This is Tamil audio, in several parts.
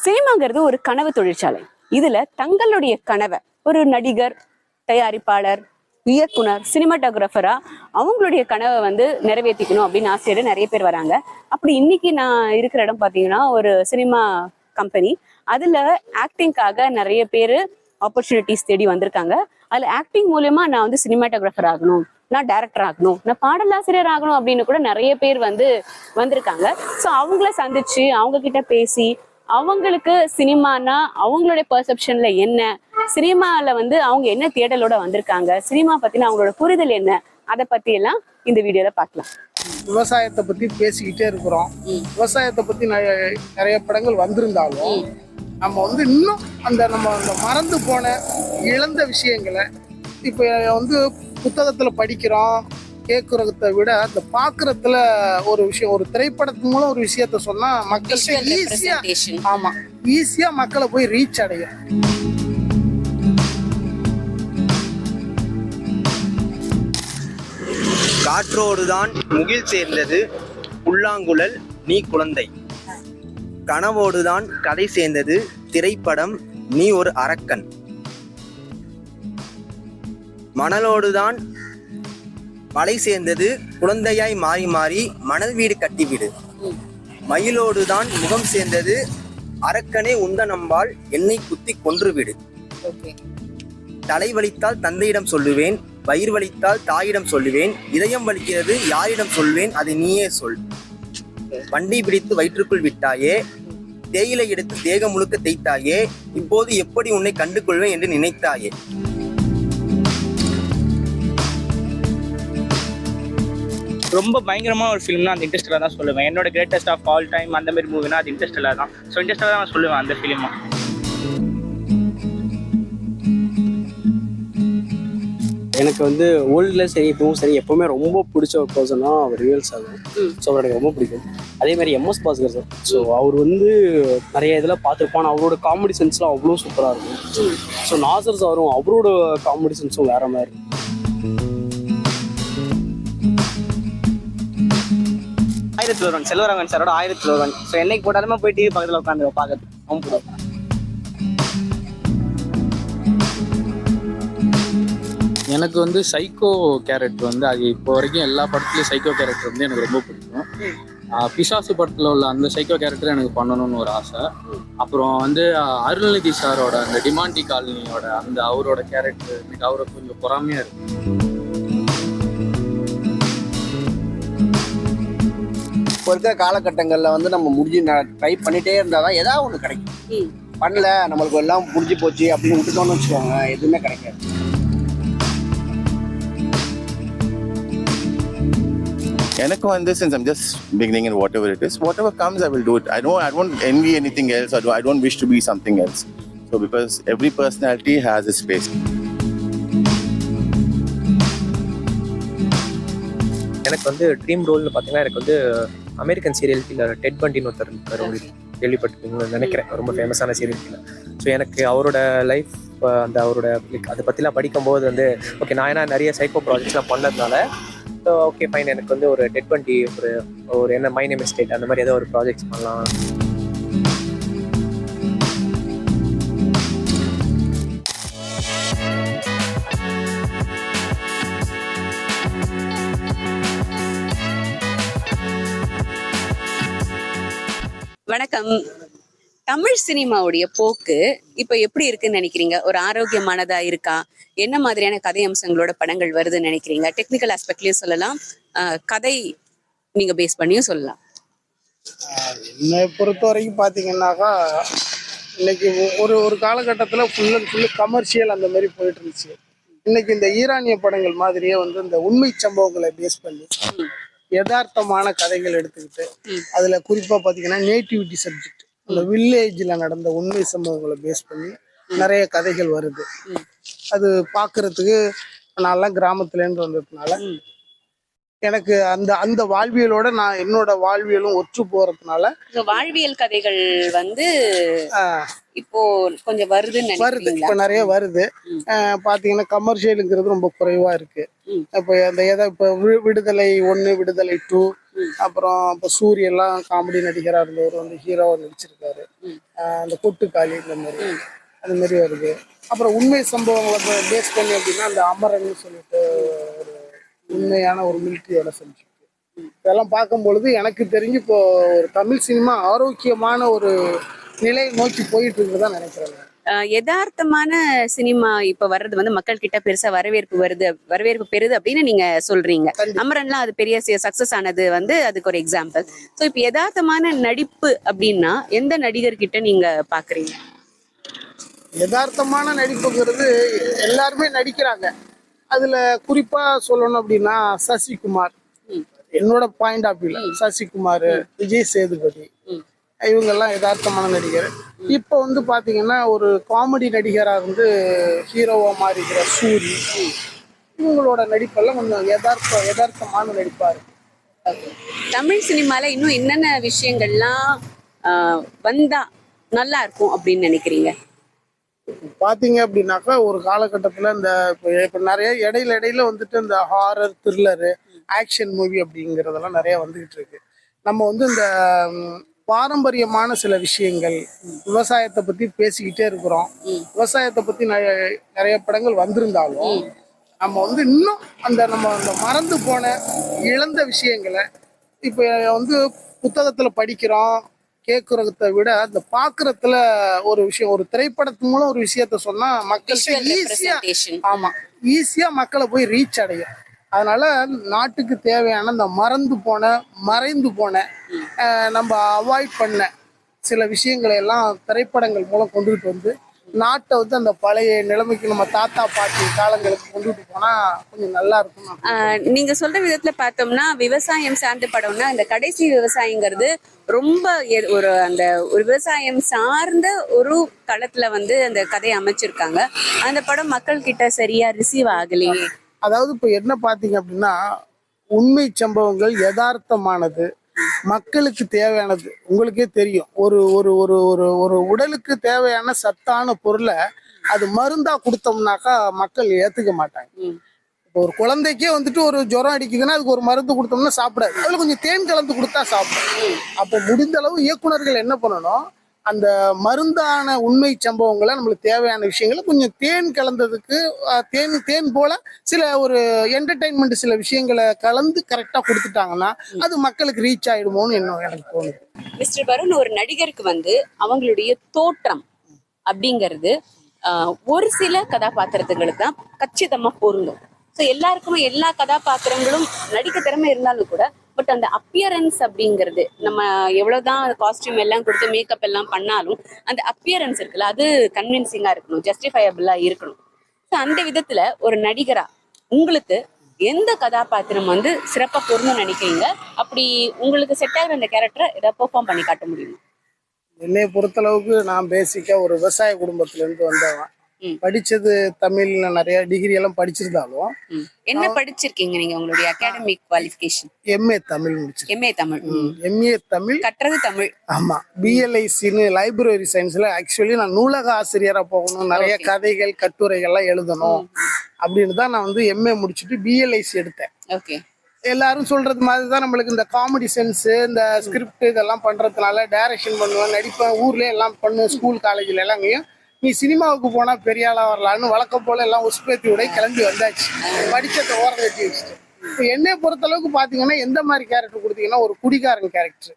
சினிமாங்கிறது ஒரு கனவு தொழிற்சாலை. இதுல தங்களுடைய கனவை ஒரு நடிகர், தயாரிப்பாளர், இயக்குனர், சினிமாட்டோகிராஃபரா அவங்களுடைய கனவை நிறைவேற்றிக்கணும் அப்படின்னு ஆசையோட நிறைய பேர் வராங்க. அப்படி இன்னைக்கு நான் இருக்கிற இடம் பாத்தீங்கன்னா ஒரு சினிமா கம்பெனி. அதுல ஆக்டிங்காக நிறைய பேர் ஆப்பர்ச்சுனிட்டிஸ் தேடி வந்திருக்காங்க. அதுல ஆக்டிங் மூலயமா நான் சினிமாட்டோகிராஃபர் ஆகணும், நான் டைரக்டர் ஆகணும், நான் பாடலாசிரியர் ஆகணும் அப்படின்னு கூட நிறைய பேர் வந்திருக்காங்க. ஸோ அவங்கள சந்திச்சு அவங்க கிட்ட பேசி அவங்களுக்கு சினிமானா அவங்களுடைய பெர்செப்ஷன்ல என்ன, சினிமால அவங்க என்ன தேடலோட வந்திருக்காங்க, சினிமா பத்தின அவங்களோட புரிதல் என்ன, அதை பத்தி எல்லாம் இந்த வீடியோல பார்க்கலாம். விவசாயத்தை பத்தி பேசிக்கிட்டே இருக்கிறோம். விவசாயத்தை பத்தி நிறைய படங்கள் வந்திருந்தாலும் நம்ம இன்னும் நம்ம மறந்து போன இழந்த விஷயங்களை இப்ப புத்தகத்துல படிக்கிறோம், கேட்கறத விட அந்த பாக்குறதுல ஒரு விஷயம், ஒரு திரைப்படத்து மூலம் ஒரு விஷயத்த சொன்னா மக்களுக்கு ஈஸியா மக்களை போய் ரீச் அடையும். காற்றோடுதான் முகில் சேர்ந்தது புல்லாங்குழல் நீ குழந்தை, கனவோடுதான் கதை சேர்ந்தது திரைப்படம் நீ ஒரு அரக்கன், மணலோடுதான் மலை சேர்ந்தது குழந்தையாய் மாறி மாறி மணல் வீடு கட்டிவிடு, மயிலோடுதான் முகம் சேர்ந்தது அரக்கனே உந்த நம்பால் என்னை குத்தி கொன்றுவிடு, தலை வலித்தால் தந்தையிடம் சொல்லுவேன், வயிறு வலித்தால் தாயிடம் சொல்லுவேன், இதயம் வலிக்கிறது யாரிடம் சொல்வேன் அதை நீயே சொல், வண்டி பிடித்து வயிற்றுக்குள் விட்டாயே, தேயிலை எடுத்து தேகம் முழுக்க தேய்த்தாயே, இப்போது எப்படி உன்னை கண்டு கொள்வேன் என்று நினைத்தாயே. ரொம்ப பயங்கரமான ஒரு ஃபிலிம்னா அந்த இன்ட்ரெஸ்டெல்லாம் தான் சொல்லுவேன். என்னோட கிரேட்டஸ்ட் ஆஃப் ஆல் டைம் அந்த மாதிரி மூவினா அது இன்ட்ரெஸ்டெல்லாம் தான். ஸோ இன்ட்ரெஸ்டாக தான் நான் சொல்லுவேன் அந்த ஃபிலிமா. எனக்கு ஓல்டில் சரி இப்பவும் சரி எப்போவுமே ரொம்ப பிடிச்ச ஒரு பர்சனா அவர் ரியல் சார். ஸோ அவர் எனக்கு ரொம்ப பிடிக்கும். அதே மாதிரி எம்எஸ் பாஸ்கர் சார். ஸோ அவர் நிறைய இதில் பார்த்துருப்பான். அவரோட காமெடி சென்ஸ்லாம் அவ்வளோ சூப்பராக இருக்கும். ஸோ நாசர் சாரும் அவரோட காமெடி சென்ஸும் வேற மாதிரி இருக்கும். செல்வராகவன் சாரோட 1001. ஸோ என்னைக்கு போட்டாலுமே போய் டிவி பக்கத்தில் உட்காந்து பார்க்கறது ரொம்ப பிடிக்கும். எனக்கு சைக்கோ கேரக்டர் அது இப்போ வரைக்கும் எல்லா படத்துலையும் சைக்கோ கேரக்டர் எனக்கு ரொம்ப பிடிக்கும். பிசாசு படத்தில் உள்ள அந்த சைக்கோ கேரக்டர் எனக்கு பண்ணணும்னு ஒரு ஆசை. அப்புறம் அருள்நிதி சாரோட அந்த டிமாண்டி காலனியோட அந்த அவரோட கேரக்டர் எனக்கு அவரை கொஞ்சம் பொறாமையாக இருக்கு. இப்போ இருக்கிற காலகட்டங்களில் நம்ம முடிஞ்சு ட்ரை பண்ணிகிட்டே இருந்தால் தான் ஏதாவது ஒன்று கிடைக்கும். பண்ணல நம்மளுக்கு எல்லாம் முடிஞ்சு போச்சு அப்படின்னு விட்டுட்டோம்னு வச்சுக்கோங்க, எதுவுமே கிடைக்காது. எனக்கு since I'm just beginning in whatever it is, whatever comes I will do it. I don't envy anything else. I don't wish to be something else. So because every personality has its space. எனக்கு ட்ரீம் ரோல்னு பார்த்தீங்கன்னா எனக்கு அமெரிக்கன் சீரியல் கில்லர் டெட் பண்டின்னு ஒருத்தர் இருக்கார். உங்களுக்கு கேள்விப்பட்டிருக்கீங்கன்னு நினைக்கிறேன். ரொம்ப ஃபேமஸான சீரியல் கில்லர். ஸோ எனக்கு அவரோட லைஃப் அந்த அவரோட அதை பற்றிலாம் படிக்கும்போது ஓகே நான் ஏன்னா நிறைய சைக்கோ ப்ராஜெக்ட்ஸ்லாம் பண்ணதுனால ஸோ ஓகே ஃபைன் எனக்கு ஒரு டெட் பண்டி ஒரு என்ன மை நேம் இஸ் டெட் அந்த மாதிரி ஏதோ ஒரு ப்ராஜெக்ட்ஸ் பண்ணலாம். வணக்கம். தமிழ் சினிமாவுடைய போக்கு இப்ப எப்படி இருக்குன்னு நினைக்கிறீங்க? ஒரு ஆரோக்கியமானதா இருக்கா? என்ன மாதிரியான கதை அம்சங்களோட படங்கள் வருதுன்னு நினைக்கிறீங்க? டெக்னிக்கல் ஆஸ்பெக்ட்லயும் சொல்லலாம், கதை நீங்க பேஸ் பண்ணியும் சொல்லலாம். என்னை பொறுத்த வரைக்கும் பாத்தீங்கன்னாக்கா இன்னைக்கு ஒரு காலகட்டத்துல ஃபுல் அண்ட் ஃபுல்லு கமர்ஷியல் அந்த மாதிரி போயிட்டு இருந்துச்சு. இன்னைக்கு இந்த ஈரானிய படங்கள் மாதிரியே இந்த உண்மை சம்பவங்களை பேஸ் பண்ணி யதார்த்தமான கதைகள் எடுத்துக்கிட்டு அதுல குறிப்பா பாத்தீங்கன்னா நேட்டிவிட்டி சப்ஜெக்ட், இந்த வில்லேஜ்ல நடந்த உண்மை சம்பவங்களை பேஸ் பண்ணி நிறைய கதைகள் வருது. அது பாக்குறதுக்கு நான்லாம் கிராமத்துலேருந்து வந்ததுனால எனக்கு அந்த அந்த வாழ்வியலோட நான் என்னோட வாழ்வியலும் ஒற்று போறதுனால So, வாழ்வியல் கதைகள் வந்து ஆஹ், இப்போ கொஞ்சம் வருதுன்னு வருது. நினைக்கிறீங்களா? இப்ப நிறைய வருது. பாத்தீங்கன்னா கமர்ஷியலுங்கிறது ரொம்ப குறைவா இருக்கு. இப்போ அந்த இப்போ விடுதலை 1, விடுதலை 2, அப்புறம் இப்போ சூரியெல்லாம் காமெடி நடிகரா இருந்தவர் வந்து ஹீரோவா நடிச்சிருக்காரு. அந்த கொட்டுக்காளி இந்த மாதிரி அந்த மாதிரி வருது. அப்புறம் உண்மை சம்பவங்களை பேஸ் பண்ணி அப்படின்னா அந்த அமரன் சொல்லிட்டு ஒரு உண்மையான ஒரு மிலிட்டரியோட செஞ்சு இதெல்லாம் பார்க்கும்பொழுது எனக்கு தெரிஞ்சு இப்போ ஒரு தமிழ் சினிமா ஆரோக்கியமான ஒரு நிலையை நோக்கி போயிட்டு இருக்குதான் நினைக்கிறேன். யதார்த்தமான சினிமா இப்ப வர்றது வந்து மக்கள் கிட்ட பெருசா வரவேற்பு பெறுது அப்படின்னு நீங்க சொல்றீங்க. அமரன்லாம் அது பெரிய சக்சஸ் ஆனது வந்து அதுக்கு ஒரு எக்ஸாம்பிள். சோ இப்ப யதார்த்தமான நடிப்பு அப்படின்னா எந்த நடிகர் கிட்ட நீங்க பாக்குறீங்க? யதார்த்தமான நடிப்புங்கிறது எல்லாருமே நடிக்கிறாங்க. அதுல குறிப்பா சொல்லணும் அப்படின்னா சசிகுமார், என்னோட பாயிண்ட் ஆஃப் வியூல சசிகுமார், விஜய் சேதுபதி இவங்கெல்லாம் யதார்த்தமான நடிகர். இப்போ வந்து பாத்தீங்கன்னா ஒரு காமெடி நடிகரா இருந்து ஹீரோவா மாறிக்கிற சூரி இவங்களோட நடிப்பெல்லாம் கொஞ்சம் யதார்த்தமான நடிப்பா இருக்கு. தமிழ் சினிமால இன்னும் என்னென்ன விஷயங்கள்லாம் வந்தா நல்லா இருக்கும் அப்படின்னு நினைக்கிறீங்க? பாத்தீங்க அப்படின்னாக்கா ஒரு காலகட்டத்துல இந்த இப்போ நிறைய இடையில வந்துட்டு இந்த ஹாரர், த்ரில்லரு, ஆக்ஷன் மூவி அப்படிங்கிறதெல்லாம் நிறைய வந்துகிட்டு இருக்கு. நம்ம வந்து இந்த பாரம்பரியமான சில விஷயங்கள், விவசாயத்தை பத்தி பேசிக்கிட்டே இருக்கிறோம். விவசாயத்தை பத்தி நிறைய படங்கள் வந்திருந்தாலும் நம்ம வந்து இன்னும் நம்ம அந்த மறந்து போன இழந்த விஷயங்களை இப்ப வந்து புத்தகத்துல படிக்கிறோம், கேட்கறத விட அந்த பாக்குறதுல ஒரு விஷயம், ஒரு திரைப்படத்து மூலம் ஒரு விஷயத்த சொன்னா மக்களுக்கு ஈஸியா மக்களை போய் ரீச் அடையும். அதனால நாட்டுக்கு தேவையான இந்த மறைந்து போன நம்ம அவாய்ட் பண்ண சில விஷயங்களை எல்லாம் திரைப்படங்கள் மூலம் கொண்டுகிட்டு வந்து நாட்டை வந்து அந்த பழைய நிலைமைக்கு நம்ம தாத்தா பாட்டி காலங்களுக்கு கொண்டுட்டு போனா கொஞ்சம் நல்லா இருக்கும். நீங்க சொல்ற விதத்துல பார்த்தோம்னா விவசாயம் சார்ந்த படம்னா இந்த கடைசி விவசாயிங்கிறது ரொம்ப ஒரு விவசாயம் சார்ந்த ஒரு களத்துல வந்து அந்த கதையை அமைச்சிருக்காங்க. அந்த படம் மக்கள் கிட்ட சரியா ரிசீவ் ஆகலையே. அதாவது இப்ப என்ன பாத்தீங்க அப்படின்னா உண்மை சம்பவங்கள் யதார்த்தமானது, மக்களுக்கு தேவையானது. உங்களுக்கே தெரியும், ஒரு ஒரு ஒரு ஒரு ஒரு உடலுக்கு தேவையான சத்தான பொருளை அது மருந்தா கொடுத்தோம்னாக்கா மக்கள் ஏத்துக்க மாட்டாங்க. இப்போ ஒரு குழந்தைக்கே வந்துட்டு ஒரு ஜுரம் அடிக்குதுன்னா அதுக்கு ஒரு மருந்து கொடுத்தோம்னா சாப்பிடாது, அதுல கொஞ்சம் தேன் கலந்து கொடுத்தா சாப்பிடும். அப்போ முடிந்த அளவு இயக்குனர்கள் என்ன பண்ணணும், அந்த மருந்தான உண்மை சம்பவங்களை நம்மளுக்கு தேவையான விஷயங்களை கொஞ்சம் தேன் கலந்ததுக்கு தேன் போல சில ஒரு என்டர்டைன்மெண்ட் சில விஷயங்களை கலந்து கரெக்டா கொடுத்துட்டாங்கன்னா அது மக்களுக்கு ரீச் ஆயிடுமோன்னு எனக்கு தோணுது. மிஸ்டர் வருண், ஒரு நடிகருக்கு வந்து அவங்களுடைய தோற்றம் அப்படிங்கிறது ஒரு சில கதாபாத்திரத்துகளுக்கு தான் கச்சிதமா பொருந்தும். ஸோ எல்லாருக்குமே எல்லா கதாபாத்திரங்களும் நடிக்க திறமை இருந்தாலும் கூட பட் அந்த அப்பியரன்ஸ் அப்படிங்கிறது நம்ம எவ்வளவுதான் காஸ்டியூம் எல்லாம் கொடுத்து மேக்கப் எல்லாம் பண்ணாலும் அந்த அப்பியரன்ஸ் இருக்குல்ல, அது கன்வின்சிங்கா இருக்கணும், ஜஸ்டிஃபையபிளா இருக்கணும். ஸோ அந்த விதத்துல ஒரு நடிகரா உங்களுக்கு எந்த கதாபாத்திரம் வந்து சிறப்பா பொருந்தும் நினைக்கிறீங்க? அப்படி உங்களுக்கு செட் ஆகிற அந்த கேரக்டரை ஏதாவது பெர்ஃபார்ம் பண்ணி காட்ட முடியுமா? என்னைய பொறுத்தளவுக்கு நான் பேசிக்கா ஒரு விவசாய குடும்பத்துல இருந்து வந்தவன். படிச்சது தமிழ்ல நிறைய டிகிரி எல்லாம் படிச்சிருந்தாலும். என்ன படிச்சிருக்கீங்க நீங்க? உங்களுடைய அகாடமிக் குவாலிஃபிகேஷன்? எம்ஏ தமிழ் முடிச்சு. எம்ஏ தமிழ். எம்ஏ தமிழ், கற்றது தமிழ். ஆமா. பிஎல்ஐசின்னு லைப்ரரி சயின்ஸ்ல ஆக்சுவலி நான் நூலக ஆசிரியரா போகணும், நிறைய கதைகள் கட்டுரைகள்லாம் எழுதணும் அப்படின்னு தான் நான் வந்து எம்ஏ முடிச்சுட்டு பிஎல்ஐசி எடுத்தேன். ஓகே. எல்லாரும் சொல்றது மாதிரி தான் நம்மளுக்கு இந்த காமெடி சென்ஸ், இந்த ஸ்கிரிப்ட் இதெல்லாம் பண்றதுனால டைரக்ஷன் பண்ணுவேன், நடிப்பேன், ஊர்ல எல்லாம் பண்ணுவேன், ஸ்கூல் காலேஜ்ல எல்லாம். நீ சினிமாவுக்கு போனா பெரிய ஆளா வரலான்னு வழக்கம் போல எல்லாம் உஸ்பேத்தி உடை கிளம்பி வந்தாச்சு, படிச்சதை ஓரம் கட்டி வச்சுட்டு. இப்போ என்னை பொறுத்தளவுக்கு பாத்தீங்கன்னா எந்த மாதிரி கேரக்டர் கொடுத்தீங்கன்னா ஒரு குடிகாரன் கேரக்டர்,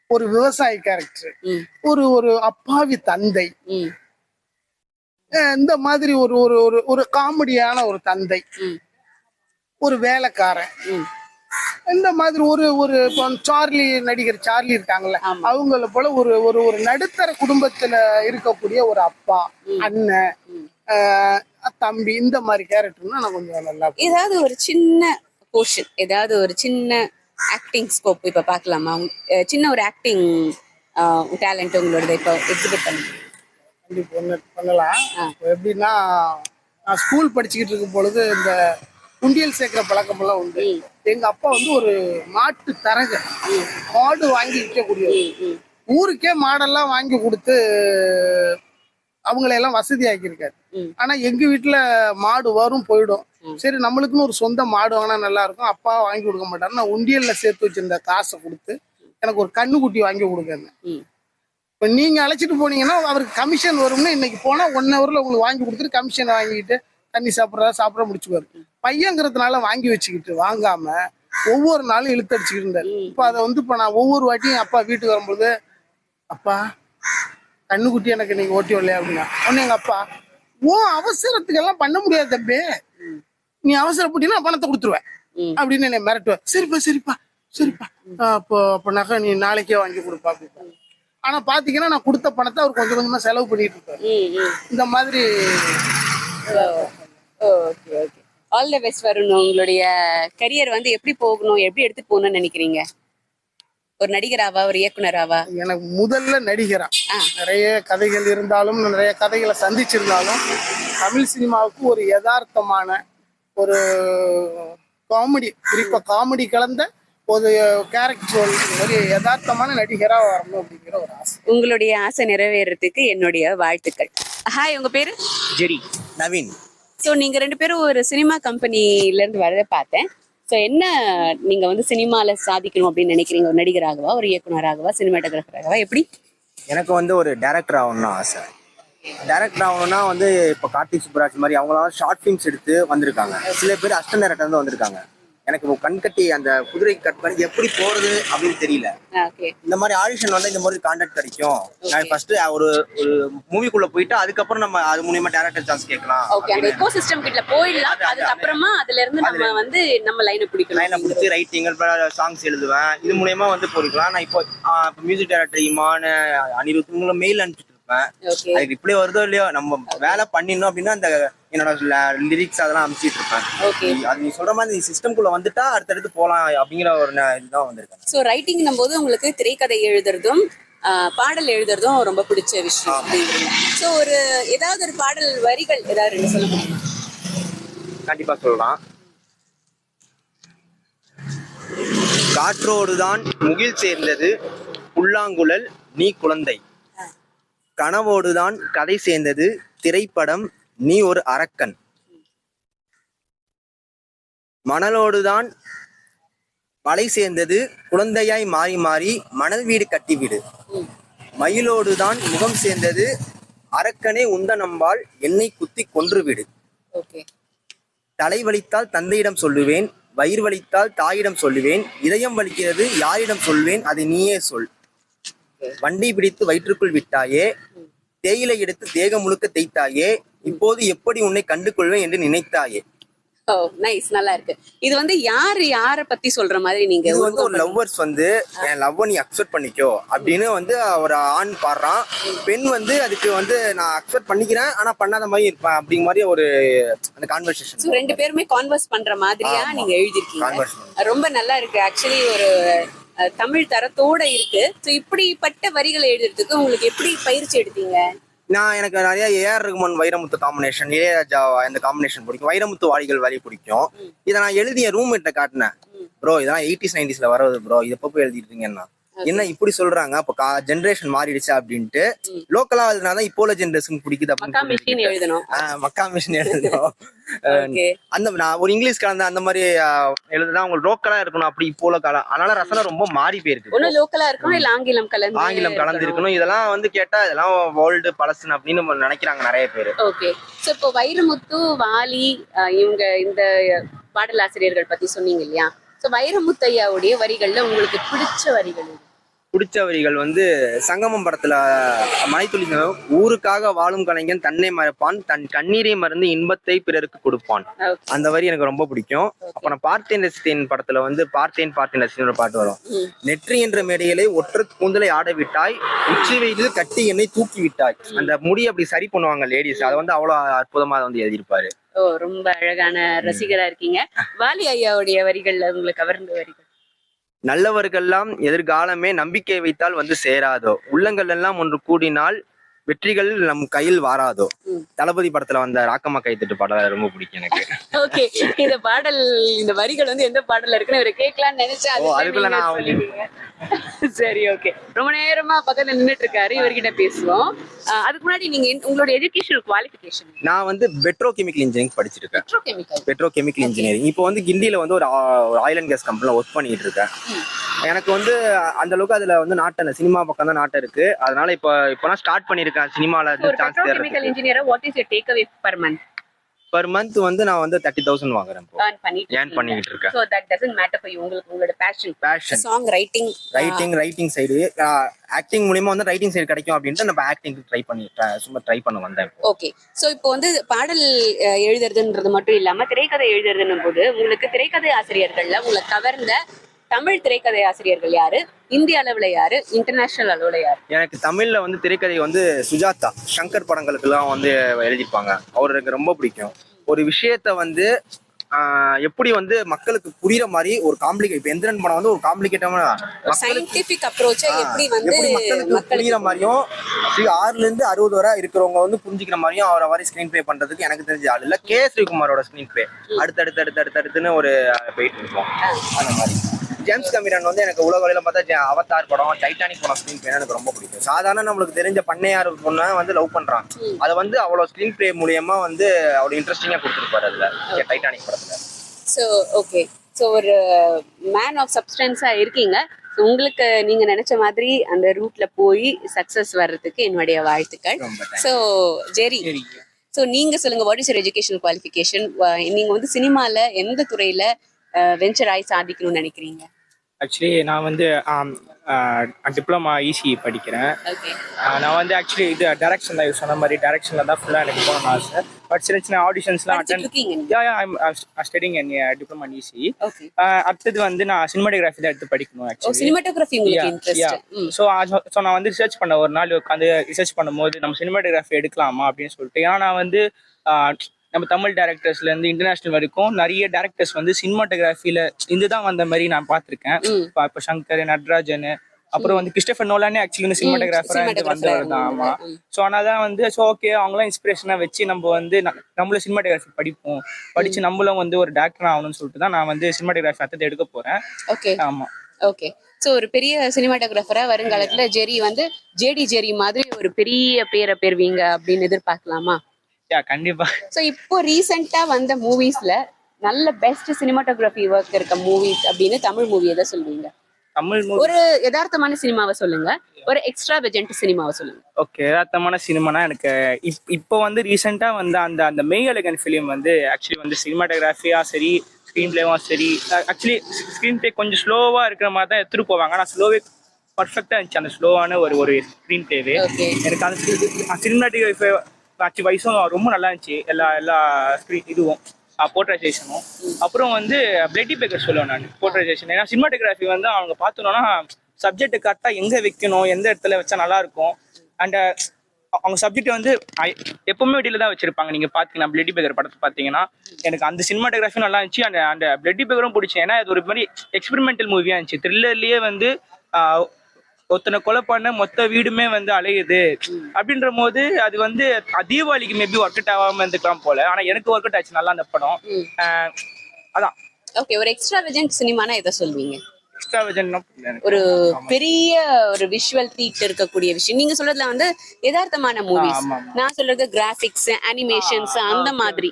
ஒரு விவசாயி கேரக்டர், ஒரு ஒரு அப்பாவி தந்தை, இந்த மாதிரி ஒரு ஒரு ஒரு காமெடியான ஒரு தந்தை, ஒரு வேலைக்காரன், இந்த மாதிரி ஒரு ஒரு சார்லி நடிகர் சார்லி இருக்காங்கல்ல அவங்கள போல ஒரு ஒரு ஒரு நடுத்தர குடும்பத்துல இருக்கக்கூடிய ஒரு அப்பா, அண்ணன், தம்பி, இந்த மாதிரி கேரக்டர்னா நான் கொஞ்சம் நல்லா. ஏதாவது ஒரு சின்ன போர்ஷன், ஏதாவது ஒரு சின்ன ஆக்டிங் ஸ்கோப் இப்ப பாக்கலாமா? சின்ன ஒரு ஆக்டிங் டேலண்ட் உங்களோட இப்ப எக்ஸிபிட் பண்ணலாம். எப்படின்னா நான் ஸ்கூல் படிச்சுக்கிட்டு இருக்கும் பொழுது இந்த உண்டியல் சேர்க்கிற பழக்கமெல்லாம் உண்டு. எங்க அப்பா வந்து ஒரு மாட்டு தரக, மாடு வாங்கி விற்கக்கூடியவர். ஊருக்கே மாடெல்லாம் வாங்கி கொடுத்து அவங்களையெல்லாம் வசதி ஆக்கியிருக்காரு. ஆனா எங்க வீட்டுல மாடு வரும் போயிடும். சரி, நம்மளுக்குன்னு ஒரு சொந்த மாடு வாங்கினா நல்லா இருக்கும். அப்பா வாங்கி கொடுக்க மாட்டாரு. நான் உண்டியல்ல சேர்த்து வச்சிருந்த காசை கொடுத்து எனக்கு ஒரு கண்ணுக்குட்டி வாங்கி கொடுக்கறேன். இப்ப நீங்க அழைச்சிட்டு போனீங்கன்னா அவருக்கு கமிஷன் வரும்னு இன்னைக்கு போனா 1 ஹவர்ல உங்களுக்கு வாங்கி கொடுத்துட்டு கமிஷன் வாங்கிட்டு தண்ணி சாப்பிட முடிச்சுக்குவாரு. பையங்கிறதுனால வாங்கி வச்சுக்கிட்டு வாங்காம ஒவ்வொரு நாளும் இழுத்தடிச்சுக்கிட்டு இருந்தாரு. இப்ப அதை வந்து இப்ப நான் ஒவ்வொரு வாட்டியும் அப்பா வீட்டுக்கு வரும்பொழுது, அப்பா கண்ணுக்குட்டி எனக்கு நீங்க ஓட்டி வரலையா அப்படின்னா உடனே எங்க அப்பா, அவசரத்துக்கு எல்லாம் பண்ண முடியாது தம்பி, நீ அவசரப்பட்டீங்கன்னா பணத்தை கொடுத்துருவேன் அப்படின்னு என்னை மிரட்டுவேன். சரிப்பா அப்போ நகை நீ நாளைக்கே வாங்கி கொடுப்பா அப்படிப்பா. ஆனா பாத்தீங்கன்னா நான் கொடுத்த பணத்தை அவர் கொஞ்சம் கொஞ்சமா செலவு பண்ணிட்டு இருப்பாரு. இந்த மாதிரி. Okay okay, all the best Varun. உங்களுடைய கரியர் வந்து எப்படி போகணும், எப்படி எடுத்து போகணும்னு நினைக்கிறீங்க? ஒரு நடிகராவா, ஒரு இயக்குனராவா? எனக்கு முதல்ல நடிகரா. நிறைய கதைகள் இருந்தாலும், நிறைய கதைகளை சந்திச்சிருந்தாலும், தமிழ் சினிமாவுக்கு ஒரு யதார்த்தமான ஒரு காமெடி, குறிப்பா காமெடி கலந்த ஒரு கேரக்டர், ஒரு யதார்த்தமான நடிகரா வரணும் அப்படிங்கிற ஒரு ஆசை. உங்களுடைய ஆசை நிறைவேறதுக்கு என்னுடைய வாழ்த்துக்கள். ஹாய், உங்க பேரு? ஜெரி. நவீன். ஸோ நீங்க 2 பேரும் ஒரு சினிமா கம்பெனில இருந்து வரதை பார்த்தேன். ஸோ என்ன நீங்க வந்து சினிமால சாதிக்கணும் அப்படின்னு நினைக்கிறீங்க? ஒரு நடிகராகவா, ஒரு இயக்குனராகவா, சினிமாட்டோகிராஃபராகவா, எப்படி? எனக்கு வந்து ஒரு டைரக்டர் ஆகணும்னு ஆசை. டைரக்டர் ஆகணும்னா வந்து இப்போ கார்த்திக் சுப்ராஜ் மாதிரி அவங்களாம் ஷார்ட் ஃபிலிம்ஸ் எடுத்து வந்திருக்காங்க. சில பேர் அசிஸ்டன்ட் டைரக்டர் வந்து வந்திருக்காங்க. எனக்கு இப்போ கண் கட்டி அந்த குதிரை கட் பண்ணி எப்படி போறது அப்படின்னு தெரியல. இந்த மாதிரி ஆடிஷன் வந்து இந்த மாதிரி கான்டாக்ட் கிடைக்கும். நான் ஃபர்ஸ்ட் ஒரு மூவிக்குள்ள போயிட்டு அதுக்கப்புறம் நம்ம அது மூலியமா டைரக்டர் சான்ஸ் கேட்கலாம். ஓகே, அந்த எக்கோசிஸ்டம் கிட்ட போயிடலாம். அதுக்கு அப்புறமா அதுல இருந்து நம்ம வந்து நம்ம லைனை பிடிச்சி ரைட்டிங் சாங்ஸ் எழுதுவேன். இது மூலியமா வந்து போயிருக்கலாம். நான் இப்போ மியூசிக் டைரக்டர் இமான அனிருத் மெயில் அனுப்பிட்டு இருப்பேன். அதுக்கு ரிப்ளை வருதோ இல்லையோ, நம்ம வேலை பண்ணிடணும் அப்படின்னா அந்த என்னோட லிரிக்ஸ் அதெல்லாம் அனுப்பிச்சிட்டு இருப்பேன். அது நீ சொல்ற மாதிரி சிஸ்டம்குள்ள வந்துட்டா அடுத்தடுத்து போலாம் அப்படிங்கிற ஒரு இதுதான் வந்திருக்கேன். ஸோ ரைட்டிங் போது உங்களுக்கு திரைக்கதை எழுதுறதும் பாடல் எழுதுறதும் ரொம்ப பிடிச்ச விஷயம் அப்படிங்கிறீங்க. ஸோ ஏதாவது ஒரு பாடல் வரிகள் ஏதாவது 2 சொல்ல முடியுமா? கண்டிப்பா சொல்லலாம். காற்றோடுதான் முகில் சேர்ந்தது, புல்லாங்குழல் நீ குழந்தை, கனவோடுதான் கதை சேர்ந்தது, திரைப்படம் நீ ஒரு அரக்கன், மணலோடுதான் மலை சேர்ந்தது, குழந்தையாய் மாறி மாறி மணல் வீடு கட்டிவிடு, மயிலோடுதான் முகம் சேர்ந்தது, அரக்கனே உந்த நம்பால் என்னை குத்தி கொன்றுவிடு, தலை வலித்தால் தந்தையிடம் சொல்லுவேன், வயிறு வலித்தால் தாயிடம் சொல்லுவேன், இதயம் வலிக்கிறது யாரிடம் சொல்வேன், அதை நீயே சொல், வண்டி பிடித்து வயிற்றுக்குள் விட்டாயே, தேயிலை எடுத்து தேகம் முழுக்க தேய்த்தாயே, இப்போது எப்படி உன்னை கண்டு கொள்வேன் என்று நினைத்தாயே. ஓ நைஸ், நல்லா இருக்கு. இது வந்து யார பத்தி சொல்ற மாதிரி நீங்க? இது வந்து ஒரு லவ்வர்ஸ் வந்து என் லவ்வ நீ அக்செப்ட் பண்ணிக்கோ அப்படின்னு வந்து ஒரு ஆண் பாடுறான். பெண் வந்து அதுக்கு வந்து நான் அக்செப்ட் பண்ணிக்கிறேன் ஆனா பண்ணாத மாதிரி இருப்பேன் அப்படிங்கிற மாதிரி ஒரு அந்த கான்வர்சேஷன். 2 பேருமே கான்வர்ஸ் பண்ற மாதிரியா நீங்க எழுதிருக்கீங்க. ரொம்ப நல்லா இருக்கு. ஆக்சுவலி ஒரு தமிழ் தரத்தோட இருக்கு. ஸோ இப்படிப்பட்ட வரிகளை எழுதுறதுக்கு உங்களுக்கு எப்படி பயிற்சி எடுத்தீங்க? எனக்கு நிறைய ஏஆர் ரகுமான் வைரமுத்து காம்பினேஷன், இளையராஜா இந்த காம்பினேஷன் பிடிக்கும், வைரமுத்து வாடிகள் வரி பிடிக்கும். இதை நான் எழுதிய ரூம்மேட்ட காட்டினேன். ப்ரோ இதெல்லாம் 80s 90s வர்றது ப்ரோ, இதை போய் எழுதிட்டு இருக்கீங்கன்னா என்ன இப்படி சொல்றாங்க, அப்ப ஜென்ரேஷன் மாறிடுச்சு அப்படின்ட்டு லோக்கலா எழுதினாதான் இப்போ உள்ள ஜென்ரேஷன் பிடிக்குது அப்படின்னு மக்கா மிஷின் எழுதணும். அந்த நான் ஒரு இங்கிலீஷ் கலந்த அந்த மாதிரி எழுதுனா உங்களுக்கு லோக்கலா இருக்கணும். அப்படி இப்போ உள்ள காலம் அதனால ரசனை ரொம்ப மாறி போயிருக்கு. ஒண்ணு லோக்கலா இருக்கணும், இல்ல ஆங்கிலம் கலந்து இருக்கணும். இதெல்லாம் வந்து கேட்டா இதெல்லாம் வேர்ல்டு பழசு அப்படின்னு நினைக்கிறாங்க நிறைய பேர். ஓகே, சோ இப்போ வைரமுத்து, வாலி இவங்க இந்த பாடலாசிரியர்கள் பத்தி சொன்னீங்க இல்லையா? ஸோ வைரமுத்து ஐயாவுடைய வரிகள்ல உங்களுக்கு பிடிச்ச வரிகள்? பிடிச்ச வரிகள் வந்து சங்கமம் படத்துல மலைத்துளி ஊருக்காக வாழும் கலைஞன் தன்னை மறப்பான், தன் கண்ணீரை மறந்து இன்பத்தை பிறருக்கு கொடுப்பான். அந்த வரி எனக்கு ரொம்ப பிடிக்கும். அப்புறம் பார்த்தேன் ரசித்தேன் படத்துல வந்து பார்த்தேன் ரசித்தேன் பாட்டு வரும். நெற்றி என்ற மேடையிலே ஒற்றை கூந்தலை ஆட விட்டாய், உச்சி வெயிலில் கட்டி என்னை தூக்கி விட்டாய். அந்த முடி அப்படி சரி பண்ணுவாங்க லேடிஸ், அதை வந்து அவ்வளவு அற்புதமா வந்து எழுதியிருப்பாரு. ஓ ரொம்ப அழகான ரசிகரா இருக்கீங்க. வாலி ஐயாவுடைய வரிகள்ல உங்களுக்கு கவர்ந்த வரிகள்? நல்லவர்கள்லாம் எதிர்காலமே நம்பிக்கை வைத்தால் வந்து சேராதோ, உள்ளங்கள் எல்லாம் ஒன்று கூடினால் வெற்றிகள் நம் கையில் வாராதோ. தளபதி படத்துல வந்த ராக்கம்மா கைத்தட்டு பாடல் ரொம்ப பிடிக்கும் எனக்கு. ஓகே, இந்த பாடல், இந்த வரிகள் வந்து எந்த பாடல்ல இருக்குன்னு இவரை கேட்கலாம்னு நினைச்சேன். அதுக்குள்ள நான் சொல்லிடுங்க. சரி, ஓகே. ரொம்ப நேரமா பக்கத்துல நின்னுட்டு இருக்காரு, இவர்கிட்ட பேசுவோம். அதுக்கு முன்னாடி நீங்க உங்களோட எஜுகேஷனல் குவாலிஃபிகேஷன்? நான் வந்து பெட்ரோ கெமிக்கல் இன்ஜினியரிங் படிச்சிருக்கேன். Pedro chemical engineering. இப்போ வந்து கிண்டியில வந்து ஒரு ஆயில் அண்ட் கேஸ் கம்பெனில ஒர்க் பண்ணிட்டு இருக்கேன். எனக்கு வந்து அந்த அளவுக்கு அதுல வந்து நாட்டம், சினிமா பக்கம் தான் நாட்டம் இருக்கு. அதனால இப்போதான் ஸ்டார்ட் பண்ணிருக்கேன் சினிமால சான்ஸ் தேடுறதுக்கு. Chemical engineer, what is your take away per month? per month வந்து நான் வந்து 30,000 வாங்குறேன். earn பண்ணிட்டு இருக்கேன். So that doesn't matter for you. உங்களுக்கு உங்களோட passion song writing side, acting மூலமா வந்து ரைட்டிங் சைடு கிடைக்கும் அப்படின்ட்டு நம்ம ஆக்டிங் சும்மா ட்ரை பண்ண வந்தேன். ஓகே. சோ இப்போ வந்து பாடல் எழுதுறதுன்றது மட்டும் இல்லாம திரைக்கதை எழுதுறதுன்னும் போது உங்களுக்கு திரைக்கதை ஆசிரியர்கள்ல உங்களை கவர்ந்த தமிழ் திரைக்கதை ஆசிரியர்கள் யாரு? இந்திய அளவுல யாரு? இன்டர்நேஷனல் அளவுல யாரு? எனக்கு தமிழ்ல வந்து திரைக்கதை வந்து சுஜாதா, சங்கர் படங்களுக்கு எல்லாம் வந்து எழுதிப்பாங்க. அவரு எனக்கு ரொம்ப பிடிக்கும். ஒரு விஷயத்த வந்து எப்படி வந்து மக்களுக்கு புரியுற மாதிரி ஒரு காம்ப்ளிகேட், இப்ப எந்திரன் படம் வந்து ஒரு காம்ப்ளிகேட்டான சயின்டிபிக் அப்ரோச்சை எப்படி வந்து மக்களுக்கு புரியுற மாதிரியும் 6 to 60 வரை இருக்கிறவங்க வந்து புரிஞ்சுக்கிற மாதிரியும் அவரை மாதிரி ஸ்கிரீன் பிளே பண்றதுக்கு எனக்கு தெரிஞ்ச ஆள் இல்ல. கே ஸ்ரீகுமாரோட ஸ்கிரீன் பிளே அடுத்தடுத்துன்னு ஒரு போயிட்டு இருக்கும். அந்த மாதிரி ஜேம்ஸ் கேமரன் வந்து எனக்கு உலக வழியில பார்த்தா அவதார் படம், டைட்டானிக் படம் ஸ்கிரீன் பிளே எனக்கு ரொம்ப பிடிக்கும். சாதாரண நம்மளுக்கு தெரிஞ்ச பண்ணையார் பொண்ணை வந்து லவ் பண்றான், அதை வந்து அவ்வளவு ஸ்கிரீன் பிளே மூலியமா வந்து அவ்வளவு இன்ட்ரெஸ்டிங்கா கொடுத்துருப்பாரு அதுல டைட்டானிக் படத்துல. ஸோ ஓகே, ஸோ ஒரு மேன் ஆஃப் சப்ஸ்டன்ஸா இருக்கீங்க. உங்களுக்கு நீங்க நினைச்ச மாதிரி அந்த ரூட்ல போய் சக்சஸ் வர்றதுக்கு என்னுடைய வாழ்த்துக்கள். ஸோ ஜெரி, ஸோ நீங்க சொல்லுங்க, what is your educational qualification? நீங்க வந்து சினிமால எந்த துறையில வெஞ்சர் ஆகி சாதிக்கணும்னு நினைக்கிறீங்க? ஆக்சுவலி நான் வந்து டிப்ளமா இசி படிக்கிறேன். நான் வந்து ஆக்சுவலி இது டைரக்ஷன் தான், சொன்ன மாதிரி டைரக்ஷன்ல தான் ஃபுல்லாக எனக்கு போகணும்னு ஆசை. பட் சின்ன சின்ன ஆடிஷன்ஸ்லாம் ஸ்டடிங் என் டிப்ளமா இசி. அடுத்தது வந்து நான் சினிமாட்டோகிராஃபி தான் எடுத்து படிக்கணும். ஆக்சுவலி சினிமாட்டோகிராஃபி உங்களுக்கு இன்ட்ரெஸ்ட்? ஸோ நான் வந்து ரிசர்ச் பண்ண, ஒரு நாள் உட்காந்து ரிசர்ச் பண்ணும்போது நம்ம சினிமாட்டோகிராஃபி எடுக்கலாமா அப்படின்னு சொல்லிட்டு. ஏன்னா நான் வந்து நம்ம தமிழ் டேரக்டர்ஸ்ல இருந்து இன்டர்நேஷனல் வரைக்கும் நிறைய டேரக்டர்ஸ் வந்து சினிமாட்டோகிராஃபில இதுதான் வந்த மாதிரி நான் பார்த்துருக்கேன். இப்போ சங்கர், நட்ராஜன், அப்புறம் வந்து கிறிஸ்டோபர் நோலானே ஆக்சுவலி சினிமாட்டோகிராஃபரா வந்தவர் தான். ஆமா. ஸோ அதனால வந்து ஸோ ஓகே, அவங்களாம் இன்ஸ்பிரேஷனா வச்சு நம்ம வந்து நம்மளும் சினிமாட்டோகிராஃபி படிச்சு நம்மளும் வந்து ஒரு டேரக்டர் ஆகணும்னு சொல்லிட்டு தான் நான் வந்து சினிமாட்டோகிராஃபி அடுத்து எடுக்க போறேன். ஓகே. ஆமா. ஓகே. ஸோ ஒரு பெரிய சினிமாட்டோகிராஃபரா வருங்காலத்துல ஜெரி வந்து ஜெரி மாதிரி ஒரு பெரிய பேரை பெறுவீங்க அப்படின்னு எதிர்பார்க்கலாமா? கண்டிப்பா. சோ இப்போ ரீசெண்டா வந்த மூவிஸ்ல நல்ல பெஸ்ட் சினிமாட்டோகிராஃபி ஒர்க் இருக்க மூவிஸ் அப்படின்னு தமிழ் மூவி எதை சொல்லுவீங்க? தமிழ் ஒரு யதார்த்தமான சினிமாவை சொல்லுங்க, ஒரு எக்ஸ்ட்ராவெஜென்ட் சினிமாவை சொல்லுங்க. ஓகே, யதார்த்தமான சினிமானா எனக்கு இப்போ வந்து ரீசெண்டா வந்து அந்த மெய் அழகன் ஃபிலிம் வந்து ஆக்சுவலி வந்து சினிமாட்டோகிராஃபியா சரி, ஸ்க்ரீன் பிளேவா சரி, ஆக்சுவலி ஸ்க்ரீன் பிளே கொஞ்சம் ஸ்லோவா இருக்கிற மாதிரி தான் எடுத்துட்டு போவாங்க. ஆனால் ஸ்லோவே பர்ஃபெக்டா இருந்துச்சு அந்த ஸ்லோவான ஒரு ஸ்க்ரீன் பிளேவே. எனக்கு அந்த சினிமாட்டோகிராஃபி ஆக்சுவலி வயசும் ரொம்ப நல்லா இருந்துச்சு. எல்லா ஸ்க்ரீன் இதுவும் போர்ட்ரைசேஷனும். அப்புறம் வந்து பிளட்டி பேக்கர் சொல்லுவேன் நான் போர்ட்ரைசேஷன். ஏன்னா சினிமாட்டோகிராஃபி வந்து அவங்க பார்த்தோன்னா சப்ஜெக்ட் கரெக்டாக எங்கே வைக்கணும், எந்த இடத்துல வச்சா நல்லா இருக்கும். அண்ட் அவங்க சப்ஜெக்ட் வந்து எப்பவுமே வெளியில தான் வச்சிருப்பாங்க. நீங்க பாத்தீங்கன்னா பிளட்டி பேக்கர் படத்தை பார்த்தீங்கன்னா எனக்கு அந்த சினிமாட்டோகிராஃபி நல்லா இருந்துச்சு. அந்த பிளட்டி பேக்கரும் பிடிச்சி. ஏன்னா அது ஒரு மாதிரி எக்ஸ்பெரிமெண்டல் மூவியா இருந்துச்சு. த்ரில்லர்லயே வந்து ஒருத்தனை கொலை பண்ண மொத்த வீடுமே வந்து அலையுது அப்படின்ற போது அது வந்து தீபாவளிக்கு மேபி ஒர்க் அவுட் ஆகாம இருந்துக்கலாம் போல. ஆனா எனக்கு ஒர்க் அவுட் ஆச்சு நல்லா அந்த படம். அதான். ஓகே, ஒரு எக்ஸ்ட்ராவெஜென்ட் சினிமானா எதை சொல்வீங்க? எக்ஸ்ட்ராவெஜென்ட் ஒரு பெரிய ஒரு விஷுவல் ட்ரீட் இருக்கக்கூடிய விஷயம். நீங்க சொல்றதுல வந்து யதார்த்தமான மூவிஸ், நான் சொல்றது கிராபிக்ஸ், அனிமேஷன்ஸ், அந்த மாதிரி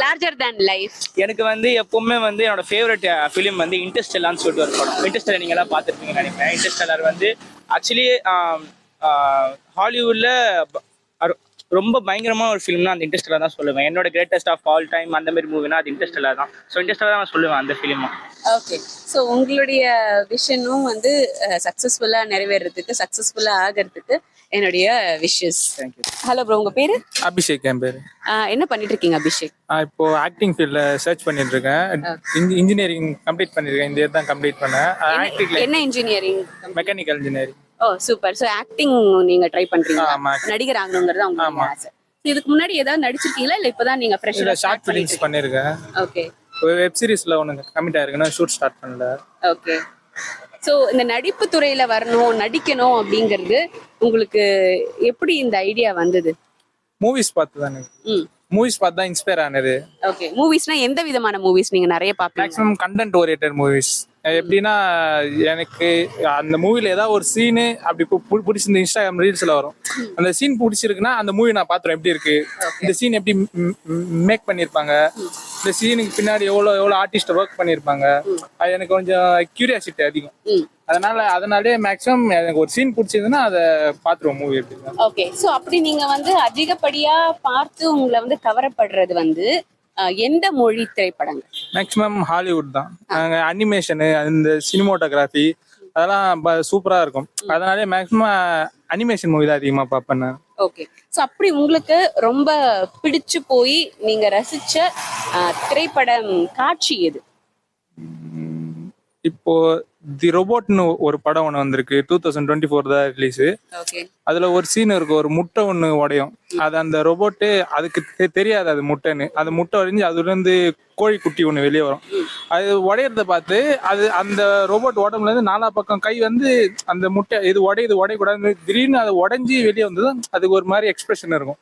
லார்ஜர் தேன் லைஃப். எனக்கு வந்து எப்பவுமே வந்து என்னோட ஃபேவரட் ஃபிலிம் வந்து இன்டர்ஸ்டெல்லார்னு சொல்லிட்டு ஒரு படம். இன்டர்ஸ்டெல்லர் நீங்க எல்லாம் பார்த்துருப்பீங்கன்னு நினைக்கிறேன். இன்டர்ஸ்டெல்லர் வந்து ஆக்சுவலி ஹாலிவுட்ல ரொம்ப பயங்கரமான ஒரு ஃபிலிம்னா அந்த இன்டர்ஸ்டெல்லர் தான் சொல்லுவேன். என்னோட கிரேட்டஸ்ட் ஆஃப் ஆல் டைம் அந்த மாதிரி மூவினா அது இன்டர்ஸ்டெல்லர் தான். ஸோ இன்டர்ஸ்டெல்லர் தான் நான் சொல்லுவேன் அந்த ஃபிலிமா. ஓகே, ஸோ உங்களுடைய விஷனும் வந்து சக்ஸஸ்ஃபுல்லா நிறைவேறதுக்கு, சக்ஸஸ்ஃபுல்லா ஆகிறதுக்கு என்னுடைய விஷஸ். தேங்க்யூ. ஹலோ ப்ரோ, உங்க பேரு? அபிஷேக். என் பேரு. என்ன பண்ணிட்டு இருக்கீங்க அபிஷேக்? இப்போ ஆக்டிங் ஃபீல்ட்ல சர்ச் பண்ணிட்டு இருக்கேன். இன்ஜினியரிங் கம்ப்ளீட் பண்ணிருக்கேன். இந்த இயர் தான் கம்ப்ளீட் பண்ணேன். என்ன engineering? Mechanical engineering. Oh super. So acting நீங்க ட்ரை பண்றீங்க, நடிகர் ஆகணும்ங்கறது உங்களுக்கு ஆசை. இதுக்கு முன்னாடி ஏதாவது நடிச்சிருக்கீங்களா இல்ல இப்பதான் நீங்க ஃப்ரெஷரா ஷார்ட் ஃபிலிம்ஸ் பண்ணிருக்கேன். ஓகே. வெப் சீரிஸ்ல ஒன்னு கமிட் ஆயிருக்கேன், ஷூட் ஸ்டார்ட் பண்ணல. ஓகே. சோ இந்த நடிப்பு துறையில வரணும், நடிக்கணும் அப்படிங்கிறது உங்களுக்கு எப்படி இந்த ஐடியா வந்தது? மூவிஸ் பார்த்து தானே, மூவிஸ் பார்த்து தான் இன்ஸ்பயர் ஆனது. ஓகே, மூவிஸ்னா எந்த விதமான மூவிஸ் நீங்க நிறைய பாப்பீங்க? Maximum content oriented movies. எப்படின்னா எனக்கு அந்த மூவில ஏதாவது ஒரு சீனு அப்படி பிடிச்சிருந்த இன்ஸ்டாகிராம் ரீல்ஸ்ல வரும். அந்த சீன் பிடிச்சிருக்குன்னா அந்த மூவி நான் பாத்துறேன் எப்படி இருக்கு, இந்த சீன் எப்படி மேக் பண்ணிருப்பாங்க, இந்த சீனுக்கு பின்னாடி எவ்வளவு ஆர்டிஸ்ட் ஒர்க் பண்ணிருப்பாங்க. அது எனக்கு கொஞ்சம் கியூரியாசிட்டி அதிகம். அதனாலே மேக்ஸிமம் எனக்கு ஒரு சீன் பிடிச்சிருந்ததுன்னா அதை பாத்துருவோம் மூவி எப்படி. ஓகே, சோ அப்படி நீங்க வந்து அதிகப்படியா பார்த்து உங்களை வந்து கவரப்படுறது வந்து எந்த மொழி திரைப்படங்கள்? மேக்ஸிமம் ஹாலிவுட் தான். அனிமேஷனு, அந்த சினிமோட்டோகிராஃபி அதெல்லாம் சூப்பரா இருக்கும். அதனாலே மேக்ஸிமம் அனிமேஷன் மூவி தான் அதிகமா பார்ப்பேன். ஓகே, சோ அப்படி உங்களுக்கு ரொம்ப பிடிச்சு போய் நீங்க ரசிச்ச திரைப்படம் காட்சி எது? இப்போ தி ரோபோட்னு ஒரு படம் ஒன்று வந்திருக்கு, 2024 தான் ரிலீஸு. அதுல ஒரு சீன் இருக்கு, ஒரு முட்டை ஒன்று உடையும். அது அந்த ரோபோட்டு அதுக்கு தெரியாது அது முட்டைன்னு. அது முட்டை உடைஞ்சு அதுல இருந்து கோழி குட்டி ஒன்று வெளியே வரும். அது உடையறத பார்த்து அது அந்த ரோபோட் உடம்புல இருந்து நாலா பக்கம் கை வந்து அந்த முட்டை இது உடையக்கூடாது, திடீர்னு அது உடைஞ்சி வெளியே வந்தது. அதுக்கு ஒரு மாதிரி எக்ஸ்பிரஷன் இருக்கும்.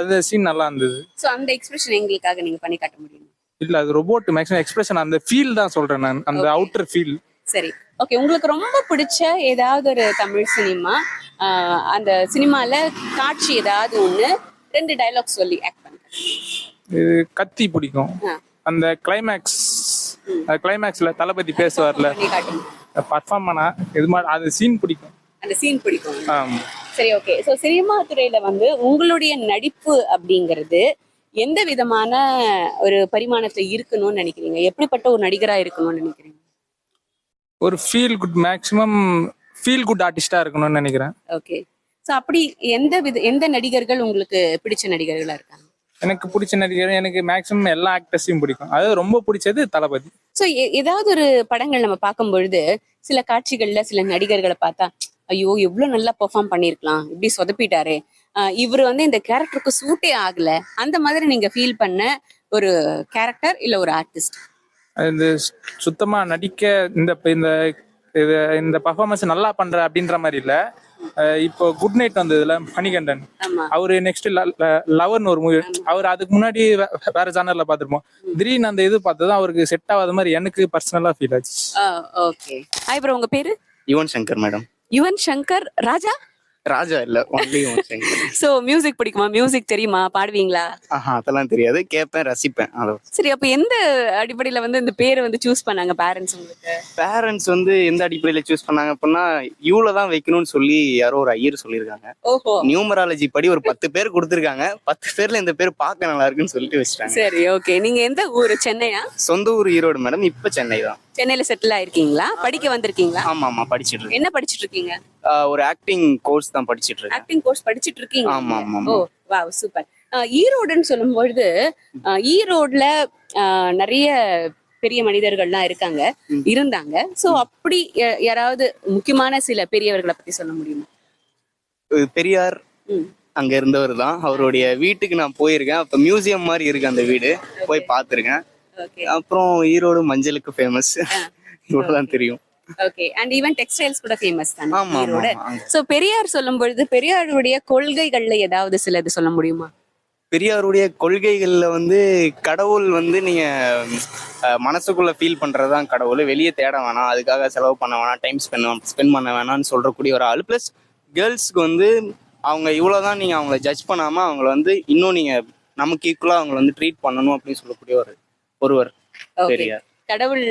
அந்த சீன் நல்லா இருந்தது. சோ அந்த எக்ஸ்பிரஷன் எங்களுக்காக நீங்க பண்ணி காட்ட முடியுமா? இல்ல, அது ரோபோட் மேக்ஸிமம் எக்ஸ்பிரஷன், அந்த ஃபீல் தான் சொல்றேன் நான், அந்த அவுட்டர் ஃபீல். சரி, ஓகே. உங்களுக்கு ரொம்ப பிடிச்ச ஏதாவது ஒரு தமிழ் சினிமா, அந்த சினிமால காட்சி ஏதாவது ஒண்ணு 2 டயலாக் சொல்லி ஆக்ட் பண்ணுங்க. இது கத்தி பிடிக்கும். அந்த கிளைமேக்ஸ்ல தளபதி பேசுவார்ல, பர்ஃபார்ம் பண்ணா இது மாதிரி அது சீன் பிடிக்கும். அந்த சீன் பிடிக்கும். சரி, ஓகே. சோ சினிமா துறையில வந்து உங்களுடைய நடிப்பு அப்படிங்கிறது எந்த விதமான ஒரு பரிமாணத்துல இருக்கணும்னு நினைக்கிறீங்க? எப்படிப்பட்ட ஒரு நடிகரா இருக்கணும்னு நினைக்கிறீங்க? ஒரு ஃபீல் குட் ஆர்டிஸ்டா இருக்கணும்னு நினைக்கிறேன். ஓகே, சோ அப்படி எந்த நடிகர்கள் உங்களுக்கு பிடிச்ச நடிகர்களா இருக்காங்க? எனக்கு பிடிச்ச நடிகர் எனக்கு மேக்ஸிமம் எல்லா ஆக்டர்ஸையும் பிடிக்கும். அதாவது ரொம்ப பிடிச்சது தளபதி. சோ ஏதாவது ஒரு படங்கள் நம்ம பார்க்கும் பொழுது சில காட்சிகள்ல சில நடிகர்களை பார்த்தா ஐயோ எவ்வளவு நல்லா பெர்ஃபார்ம் பண்ணிருக்கலாம், இப்படி சொதப்பிட்டாரு, இவர் வந்து இந்த கேரக்டருக்கு சூட்டே ஆகல, அந்த மாதிரி நீங்க ஃபீல் பண்ண ஒரு கேரக்டர் இல்ல ஒரு ஆர்டிஸ்ட்? அது சுத்தமா நடிக்க இந்த பர்ஃபார்மன்ஸ் நல்லா பண்ற அப்படின்ற மாதிரி இல்ல. இப்போ குட் நைட் வந்ததுல மணிகண்டன், அவரு நெக்ஸ்ட் லவர்னு ஒரு மூவி, அவர் அதுக்கு முன்னாடி வேற ஜானர்ல பாத்துருப்போம். திடீர்னு அந்த இது பார்த்ததும் அவருக்கு செட் ஆகாத மாதிரி எனக்கு பர்சனலா ஃபீல் ஆச்சு. ஓகே, ப்ரோ உங்க பேரு? யுவன் சங்கர் மேடம். யுவன் சங்கர் ராஜா? ராஜா இல்ல, only Yuvan Shankar. So music பிடிக்குமா? மியூசிக் தெரியுமா? பாடுவீங்களா? அதெல்லாம் தெரியாது, கேட்பேன், ரசிப்பேன். சரி, அப்ப எந்த அடிப்படையில வந்து இந்த பேரை வந்து சூஸ் பண்ணாங்க பேரண்ட்ஸ் உங்களுக்கு? பேரண்ட்ஸ் வந்து எந்த அடிப்படையில சூஸ் பண்ணாங்க அப்படின்னா, யூல தான் வைக்கணும்னு சொல்லி யாரோ ஒரு ஐயர் சொல்லியிருக்காங்க. ஓஹோ, நியூமராலஜி படி ஒரு 10 பேர் கொடுத்துருக்காங்க. 10 பேர்ல இந்த பேர் பார்க்க நல்லா இருக்குன்னு சொல்லிட்டு வச்சிட்டாங்க. சரி, ஓகே. நீங்க எந்த ஊரு? சென்னையா? சொந்த ஊர் ஈரோடு மேடம். இப்ப சென்னை தான். சென்னையில செட்டில் ஆயிருக்கீங்களா? படிக்க வந்திருக்கீங்களா? ஆமா, படிச்சிட்டு இருக்கேன். என்ன படிச்சிட்டு இருக்கீங்க? ஒரு ஆக்டிங் கோர்ஸ் தான் படிச்சிட்டு இருக்கேன். ஆக்டிங் கோர்ஸ் படிச்சிட்டு இருக்கீங்க? ஆமா. ஓ வாவ், சூப்பர். ஈரோடுன்னு சொல்லும் பொழுது ஈரோட்ல நிறைய பெரிய மனிதர்கள்லாம் இருந்தாங்க. சோ அப்படி யாராவது முக்கியமான சில பெரியவர்களை பத்தி சொல்ல முடியுமா? பெரியார் அங்க இருந்தவர் தான். அவருடைய வீட்டுக்கு நான் போயிருக்கேன். அப்ப மியூசியம் மாதிரி இருக்கு அந்த வீடு, போய் பார்த்திருக்கேன். அப்புறம் ஈரோடு மஞ்சளுக்கு ஃபேமஸ், இவ்வளவுதான் தெரியும். ஓகே, அண்ட் ஈவன் டெக்ஸ்டைல்ஸ் கூட ஃபேமஸ் தானே ஈரோடு. சோ பெரியார் சொல்லும் பொழுது பெரியாருடைய கொள்கைகள்ல ஏதாவது சிலது சொல்ல முடியுமா? பெரியாருடைய கொள்கைகள்ல வந்து கடவுள் வந்து நீங்க மனசுக்குள்ள ஃபீல் பண்றதுதான் கடவுள், வெளியே தேட வேணாம், அதுக்காக செலவு பண்ண வேணாம், டைம் ஸ்பெண்ட் பண்ண வேணாம்னு சொல்றக்கூடிய ஒரு ஆள். பிளஸ் கேர்ள்ஸ்க்கு வந்து அவங்க இவ்வளவுதான், நீங்க அவங்கள ஜட்ஜ் பண்ணாம அவங்கள வந்து இன்னும் நீங்க நமக்கு ஈக்குவலா அவங்களை வந்து ட்ரீட் பண்ணணும் அப்படின்னு சொல்லக்கூடிய ஒருவர் பெரியார். கடவுள்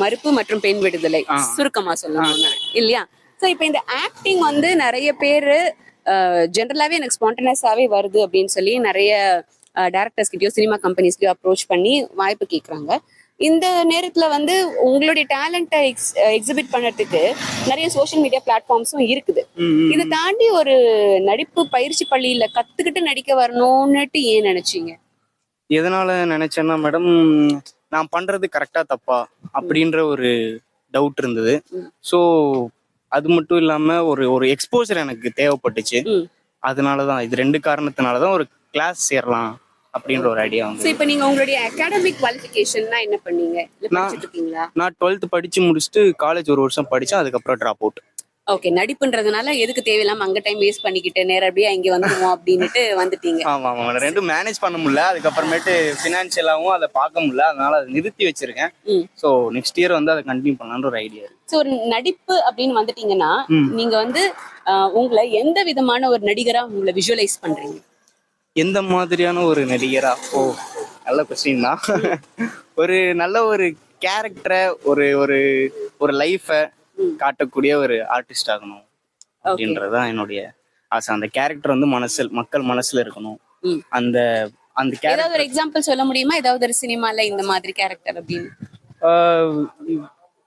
மறுப்பு மற்றும் பெண் விடுதலை சுருக்கமா சொல்லணும் இல்லையா? சோ இப்ப இந்த ஆக்டிங் வந்து நிறைய பேரு ஜென்ரலாவே எனக்கு ஸ்பான்டேனியஸாவே வருது அப்படின்னு சொல்லி நிறைய டைரக்டர்ஸ் கிட்டயோ சினிமா கம்பெனிஸ்லயோ அப்ரோச் பண்ணி வாய்ப்பு கேட்கறாங்க. இந்த நேரத்துல வந்து உங்களுடைய டேலண்ட்டை எக்ஸிபிட் பண்ணறதுக்கு நிறைய சோஷியல் மீடியா பிளாட்ஃபார்ம்ஸும் இருக்குது. இதை தாண்டி ஒரு நடிப்பு பயிற்சி பள்ளியில கத்துக்கிட்டு நடிக்க வரணும்னுட்டு ஏன் நினைச்சீங்க? எதனால நினைச்சேன்னா மேடம், நான் பண்றது கரெக்டா தப்பா அப்படின்ற ஒரு டவுட் இருந்தது. ஸோ அது மட்டும் இல்லாம ஒரு எக்ஸ்போசர் எனக்கு தேவைப்பட்டுச்சு. அதனாலதான், இது 2 காரணத்தினாலதான் ஒரு கிளாஸ் சேரலாம் அப்படின்ற ஒரு ஐடியா ஸோ வந்து. இப்போ நீங்க உங்களுடைய அகாடமிக் குவாலிஃபிகேஷன்னா என்ன பண்ணீங்க, இல்ல படிச்சிட்டு இருக்கீங்களா? நான் 12th படிச்சு முடிச்சுட்டு காலேஜ் ஒரு வருஷம் படித்தேன், அதுக்கப்புறம் ட்ராப் அவுட். ஓகே, நடிப்புன்றதுனால எதுக்கு தேவையில்லாம அங்க டைம் வேஸ்ட் பண்ணிக்கிட்டு நேரடியா இங்க வந்துருவோம் அப்படின்னுட்டு வந்துட்டீங்க. ஆமாம், ரெண்டும் மேனேஜ் பண்ண முடியல. அதுக்கப்புறமேட்டு ஃபினான்ஷியலாகவும் அதை பார்க்க முடியல, அதனால அதை நிறுத்தி வச்சிருக்கேன். ஸோ நெக்ஸ்ட் இயர் வந்து அதை கண்டினியூ பண்ணலான்ற ஒரு ஐடியா இருக்கு. ஸோ ஒரு நடிப்பு அப்படின்னு வந்துட்டீங்கன்னா நீங்க வந்து உங்களை எந்த விதமான ஒரு நடிகரா உங்களை விஷுவலைஸ் பண்றீங்க? எந்த மாதிரியான ஒரு நடிகரா? நல்ல கொஸ்டின் தான். ஒரு நல்ல ஒரு கேரக்டரை, ஒரு ஒரு ஒரு லைஃபை காட்டக்கூடிய ஒரு ஆர்டிஸ்ட் ஆகணும் அப்படின்றதுதான் என்னுடைய ஆசை. அந்த கேரக்டர் வந்து மக்கள் மனசுல இருக்கணும். அந்த அந்த ஏதாவது ஒரு எக்ஸாம்பிள் சொல்ல முடியுமா? ஏதாவது ஒரு சினிமால இந்த மாதிரி கேரக்டர் அப்படின்னு?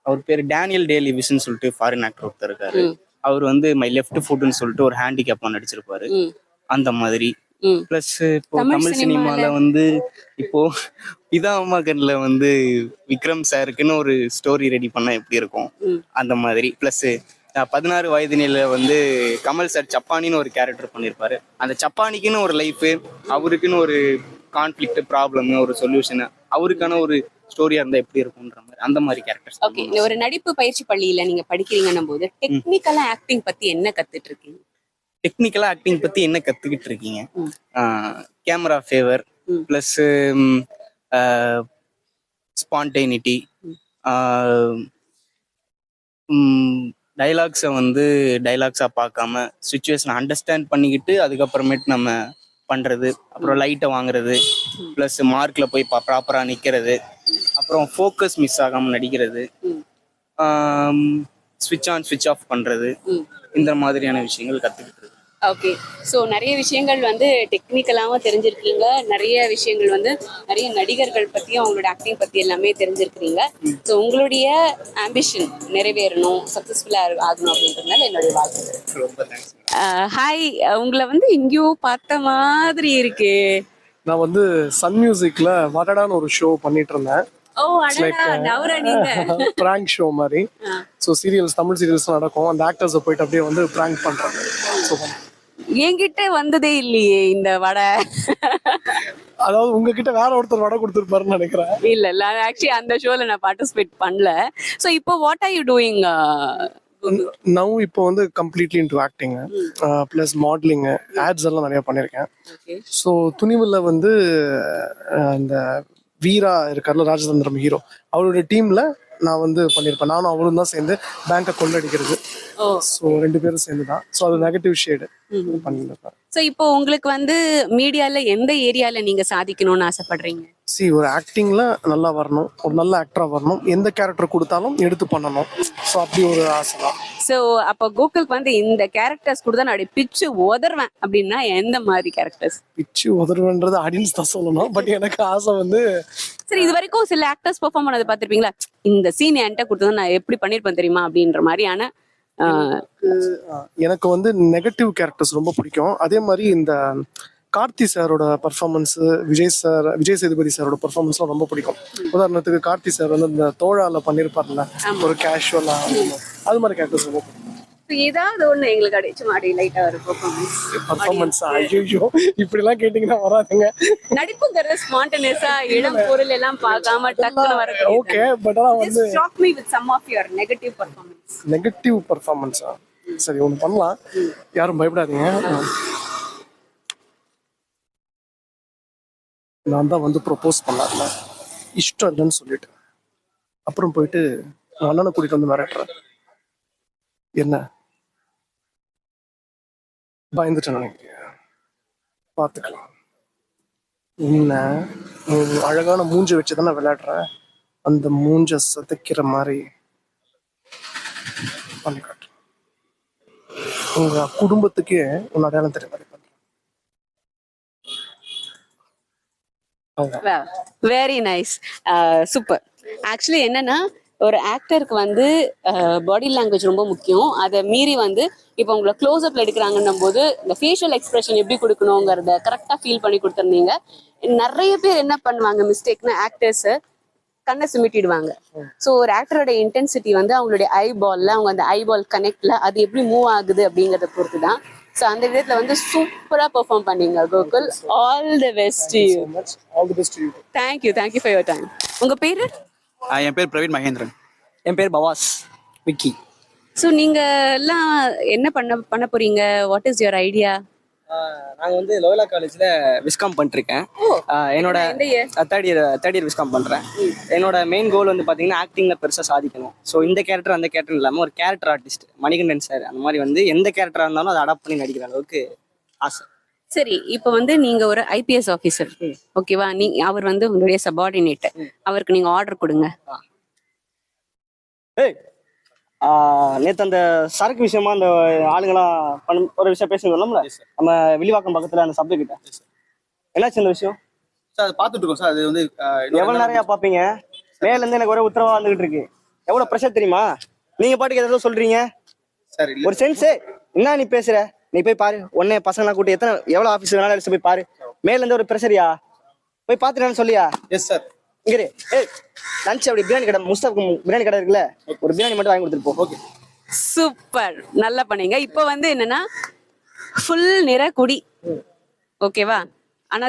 அவர் பேர் டேனியல் டே லிவிஸ்ன்னு சொல்லிட்டு ஃபாரின் ஆக்டர் ஒருத்தர் இருக்காரு. அவர் வந்து மை லெஃப்ட் ஃபுட்னு சொல்லிட்டு ஒரு ஹேண்டிகேப் நடிச்சிருப்பாரு. அந்த மாதிரி பிளஸ் இப்போ தமிழ் சினிமால வந்து இப்போ பிதா மகன்ல வந்து விக்ரம் சாருக்குன்னு ஒரு ஸ்டோரி ரெடி பண்ணா எப்படி இருக்கும், அந்த மாதிரி. பிளஸ் 16 வயதினில வந்து கமல் சார் சப்பானின்னு ஒரு கேரக்டர் பண்ணியிருப்பாரு. அந்த சப்பானிக்குன்னு ஒரு லைஃப், அவருக்குன்னு ஒரு கான்ஃபிளிக்ட், ப்ராப்ளம், ஒரு சொல்யூஷன், அவருக்கான ஒரு ஸ்டோரியா இருந்தா எப்படி இருக்கும்ன்ற மாதிரி அந்த மாதிரி கேரக்டர்ஸ். ஓகே, ஒரு நடிப்பு பயிற்சி பள்ளியில நீங்க படிக்கிறீங்கன்னும் போது டெக்னிக்கலா ஆக்டிங் பத்தி என்ன கத்துட்டு இருக்கீங்க? டெக்னிக்கலா ஆக்டிங் பத்தி என்ன கத்துக்கிட்டு இருக்கீங்க? கேமரா ஃபேவர் பிளஸ் ஸ்பான்டேனிட்டி, டைலாக்ஸை வந்து டைலாக்ஸா பார்க்காம சுச்சுவேஷனை அண்டர்ஸ்டாண்ட் பண்ணிக்கிட்டு அதுக்கப்புறமேட்டு நம்ம பண்றது, அப்புறம் லைட்டை வாங்குறது, பிளஸ் மார்க்ல போய் ப்ராப்பரா நிக்கிறது, அப்புறம் ஃபோக்கஸ் மிஸ் ஆகாம நடிக்கிறது, ஸ்விட்ச் ஆன் ஸ்விட்ச் ஆஃப் பண்றது, இந்த மாதிரியான விஷயங்கள் கத்துக்கிட்டு இருக்கு. ஓகே, ஸோ நிறைய விஷயங்கள் வந்து டெக்னிக்கலாகவும் தெரிஞ்சிருக்கீங்க, நிறைய விஷயங்கள் வந்து நிறைய நடிகர்கள் பற்றியும் அவங்களோட ஆக்டிங் பற்றி எல்லாமே தெரிஞ்சிருக்கிறீங்க. ஸோ உங்களுடைய ஆம்பிஷன் நிறைவேறணும், சக்ஸஸ்ஃபுல்லாக ஆகணும் அப்படின்றதுனால என்னுடைய வாழ்க்கை. ரொம்ப தேங்க்ஸ். ஹாய், உங்களை வந்து எங்கேயோ பார்த்த மாதிரி இருக்கு. நான் வந்து சன் மியூசிக்ல வடடான்னு ஒரு ஷோ பண்ணிட்டு இருந்தேன். ஓ அடடா, நவரா நீங்க. பிராங்க் ஷோ மாதிரி. ஸோ சீரியல்ஸ், தமிழ் சீரியல்ஸ் நடக்கும். அந்த ஆக்டர்ஸை போயிட்டு அப்படியே வந்து பிராங்க் பண்றாங்க. ஸோ என்கிட்ட வந்ததே இல்லையே இந்த வடை. அதாவது உங்ககிட்ட வேற ஒருத்தர் வடை கொடுத்துருப்பாருன்னு நினைக்கிறேன். இல்ல ஆக்சுவலி அந்த ஷோல நான் பார்ட்டிசிபேட் பண்ணல. ஸோ இப்போ what are you doing now? இப்போ வந்து completely into acting plus modelling, ads எல்லாம் நிறைய பண்ணியிருக்கேன். ஸோ துணிவுல வந்து இந்த வீரா இருக்கார்ல, ராஜதந்திரம் ஹீரோ, அவருடைய டீம்ல நான் வந்து பண்ணியிருப்பேன். நானும் அவரும் தான் சேர்ந்து பேங்கை கொள்ளடிக்கிறது. ஸோ 2 பேரும் சேர்ந்து தான். ஸோ அது நெகட்டிவ் ஷேடு பண்ணியிருப்பேன். ஸோ இப்போ உங்களுக்கு வந்து மீடியால எந்த ஏரியால நீங்க சாதிக்கணும்னு ஆசைப்படுறீங்க? ஒரு ஆக்டிங்ல நல்லா வரணும், ஒரு நல்ல ஆக்டரா வரணும், எந்த கேரக்டர் கொடுத்தாலும் எடுத்து பண்ணணும். ஸோ அப்படி ஒரு ஆசை தான். ஸோ அப்போ கோகுலுக்கு வந்து இந்த கேரக்டர்ஸ் கொடுத்தா நான் அப்படியே பிச்சு உதர்வேன் அப்படின்னா எந்த மாதிரி கேரக்டர்ஸ்? பிச்சு உதர்வேன்றது ஆடியன்ஸ் தான் சொல்லணும். பட் எனக்கு ஆசை வந்து, சரி, இது வரைக்கும் சில ஆக்டர்ஸ் பெர்ஃபார்ம் பண்ணதை பார்த்துருப்பீங்களா, இந்த சீன் என்கிட்ட கொடுத்தா நான் எப்படி பண்ணியிருப்பேன் தெரியுமா அப்படின்ற மாதிரியான? எனக்கு வந்து நெகட்டிவ் கேரக்டர்ஸ் ரொம்ப பிடிக்கும். அதே மாதிரி இந்த கார்த்தி சாரோட பர்ஃபார்மன்ஸ், விஜய் சேதுபதி சாரோட பர்ஃபார்மன்ஸ்லாம் ரொம்ப பிடிக்கும். உதாரணத்துக்கு கார்த்தி சார் வந்து இந்த தோழால பண்ணியிருப்பார்ல, ஒரு கேஷுவலா, அது மாதிரி கேரக்டர்ஸ் ரொம்ப பிடிக்கும். ஏதாவது ஒண்ணு எங்களுக்கு அடிச்சு மாடி லைட்டா ஒரு பர்ஃபார்மன்ஸ். ஐயோ, இப்படிலாம் கேட்டீங்கன்னா வராதுங்க. நடிப்புங்கிறது ஸ்பான்டேனியஸா இடம் பொருள் எல்லாம் பார்க்காம டக்குன்னு வரது. ஓகே, பட் ஆனா வந்து shock me with some of your negative performance. Negative பர்ஃபார்மன்ஸா? சரி, ஒன்று பண்ணலாம், யாரும் பயப்படாதீங்க. நான் தான் வந்து ப்ரொபோஸ் பண்ணார்ல, இஷ்டம் இல்லைன்னு சொல்லிட்டு அப்புறம் போயிட்டு அண்ணனை கூட்டிட்டு வந்து மிரட்டுறேன். என்ன பயந்துட்டேன் நினைக்கிறேன்? பார்த்துக்கலாம். என்ன அழகான மூஞ்ச வச்சு தானே விளையாடுறேன், அந்த மூஞ்ச சதைக்கிற மாதிரி பண்ணி காட்டுறேன். உங்க குடும்பத்துக்கே உன் அடையாளம் தெரிய மாதிரி பண்றேன். Very nice, super. ஆக்சுவலி என்னன்னா, ஒரு ஆக்டருக்கு வந்து பாடி லாங்குவேஜ் ரொம்ப முக்கியம். அதை மீறி வந்து இப்போ உங்களை க்ளோஸ்அப்ல எடுக்கிறாங்கன்னும் போது இந்த ஃபேஷியல் எக்ஸ்பிரஷன் எப்படி கொடுக்கணுங்கிறத கரெக்டாக ஃபீல் பண்ணி கொடுத்துருந்தீங்க. நிறைய பேர் என்ன பண்ணுவாங்க மிஸ்டேக்னா, ஆக்டர்ஸ் கண்ணை சுமிட்டிடுவாங்க. ஸோ ஒரு ஆக்டரோட இன்டென்சிட்டி வந்து அவங்களுடைய ஐபால்ல, அவங்க அந்த ஐபால் கனெக்ட்ல அது எப்படி மூவ் ஆகுது அப்படிங்கிறத பொறுத்து தான். ஸோ அந்த விதத்துல வந்து சூப்பரா பெர்ஃபார்ம் பண்ணீங்க Gokul. All the best you. All the best you. Thank you for your time. உங்க பேரு? என் பேர் பிரவீன் மகேந்திரன். என் பேர் பவாஸ் விக்கி. ஸோ நீங்க எல்லாம் என்ன பண்ண போறீங்க? What is your idea? நாங்கள் வந்து லோயலா காலேஜில் விஸ்காம் பண்ணிருக்கேன். என்னோட தேர்ட் இயர் விஸ்காம் பண்ணுறேன். என்னோட மெயின் கோல் வந்து பார்த்தீங்கன்னா ஆக்டிங்கில் பெருசாக சாதிக்கணும். ஸோ இந்த கேரக்டர் அந்த கேரக்டர் இல்லாமல் ஒரு கேரக்டர் ஆர்டிஸ்ட் மணிகண்டன் சார் அந்த மாதிரி வந்து எந்த கேரக்டராக இருந்தாலும் அதை அடாப்ட் பண்ணி நடிக்கிற அளவுக்கு ஆசை. சரி, இப்போ வந்து நீங்க ஒரு ஐபிஎஸ் ஆஃபீஸர், ஓகேவா? அவர் வந்து உங்களுடைய சபார்டினேட், அவருக்கு நீங்க ஆர்டர் கொடுங்க. நேற்று அந்த சரக்கு விஷயமா அந்த ஆளுங்களாம் ஒரு விஷயம் பேசுகிறோம்ல, நம்ம வில்லிவாக்கம் பக்கத்தில் அந்த சப்ஜெக்ட் கிட்ட என்னாச்சு அந்த விஷயம்? சார் அதை பார்த்துட்டு இருக்கோம் சார். அது வந்து எவ்வளோ நிறையா பார்ப்பீங்க. மேலேருந்து எனக்கு ஒரே உத்தரவா வந்துகிட்டு இருக்கு. எவ்வளோ ப்ரெஷர் தெரியுமா? நீங்கள் பாட்டுக்கு எதாவது சொல்கிறீங்க. சார் ஒரு சென்ஸு என்ன நீ பேசுகிற? நீ போய் பாரு. உடனே பசங்களாம் கூட்டி எவ்வளோ ஆஃபீஸ் வேணாலும் அடிச்சு போய் பாரு. மேலேருந்து ஒரு ப்ரெஷரியா? போய் பார்த்துட்டான்னு சொல்லியா? Yes sir. இங்கே லஞ்ச் அப்படி பிரியாணி கடை, முஸ்தாப் பிரியாணி கடை இருக்குல்ல, ஒரு பிரியாணி மட்டும் வாங்கி கொடுத்துட்டு போ. ஓகே, சூப்பர், நல்லா பண்ணீங்க. இப்போ வந்து என்னன்னா ஃபுல் நிற குடி, ஓகேவா? ஆனா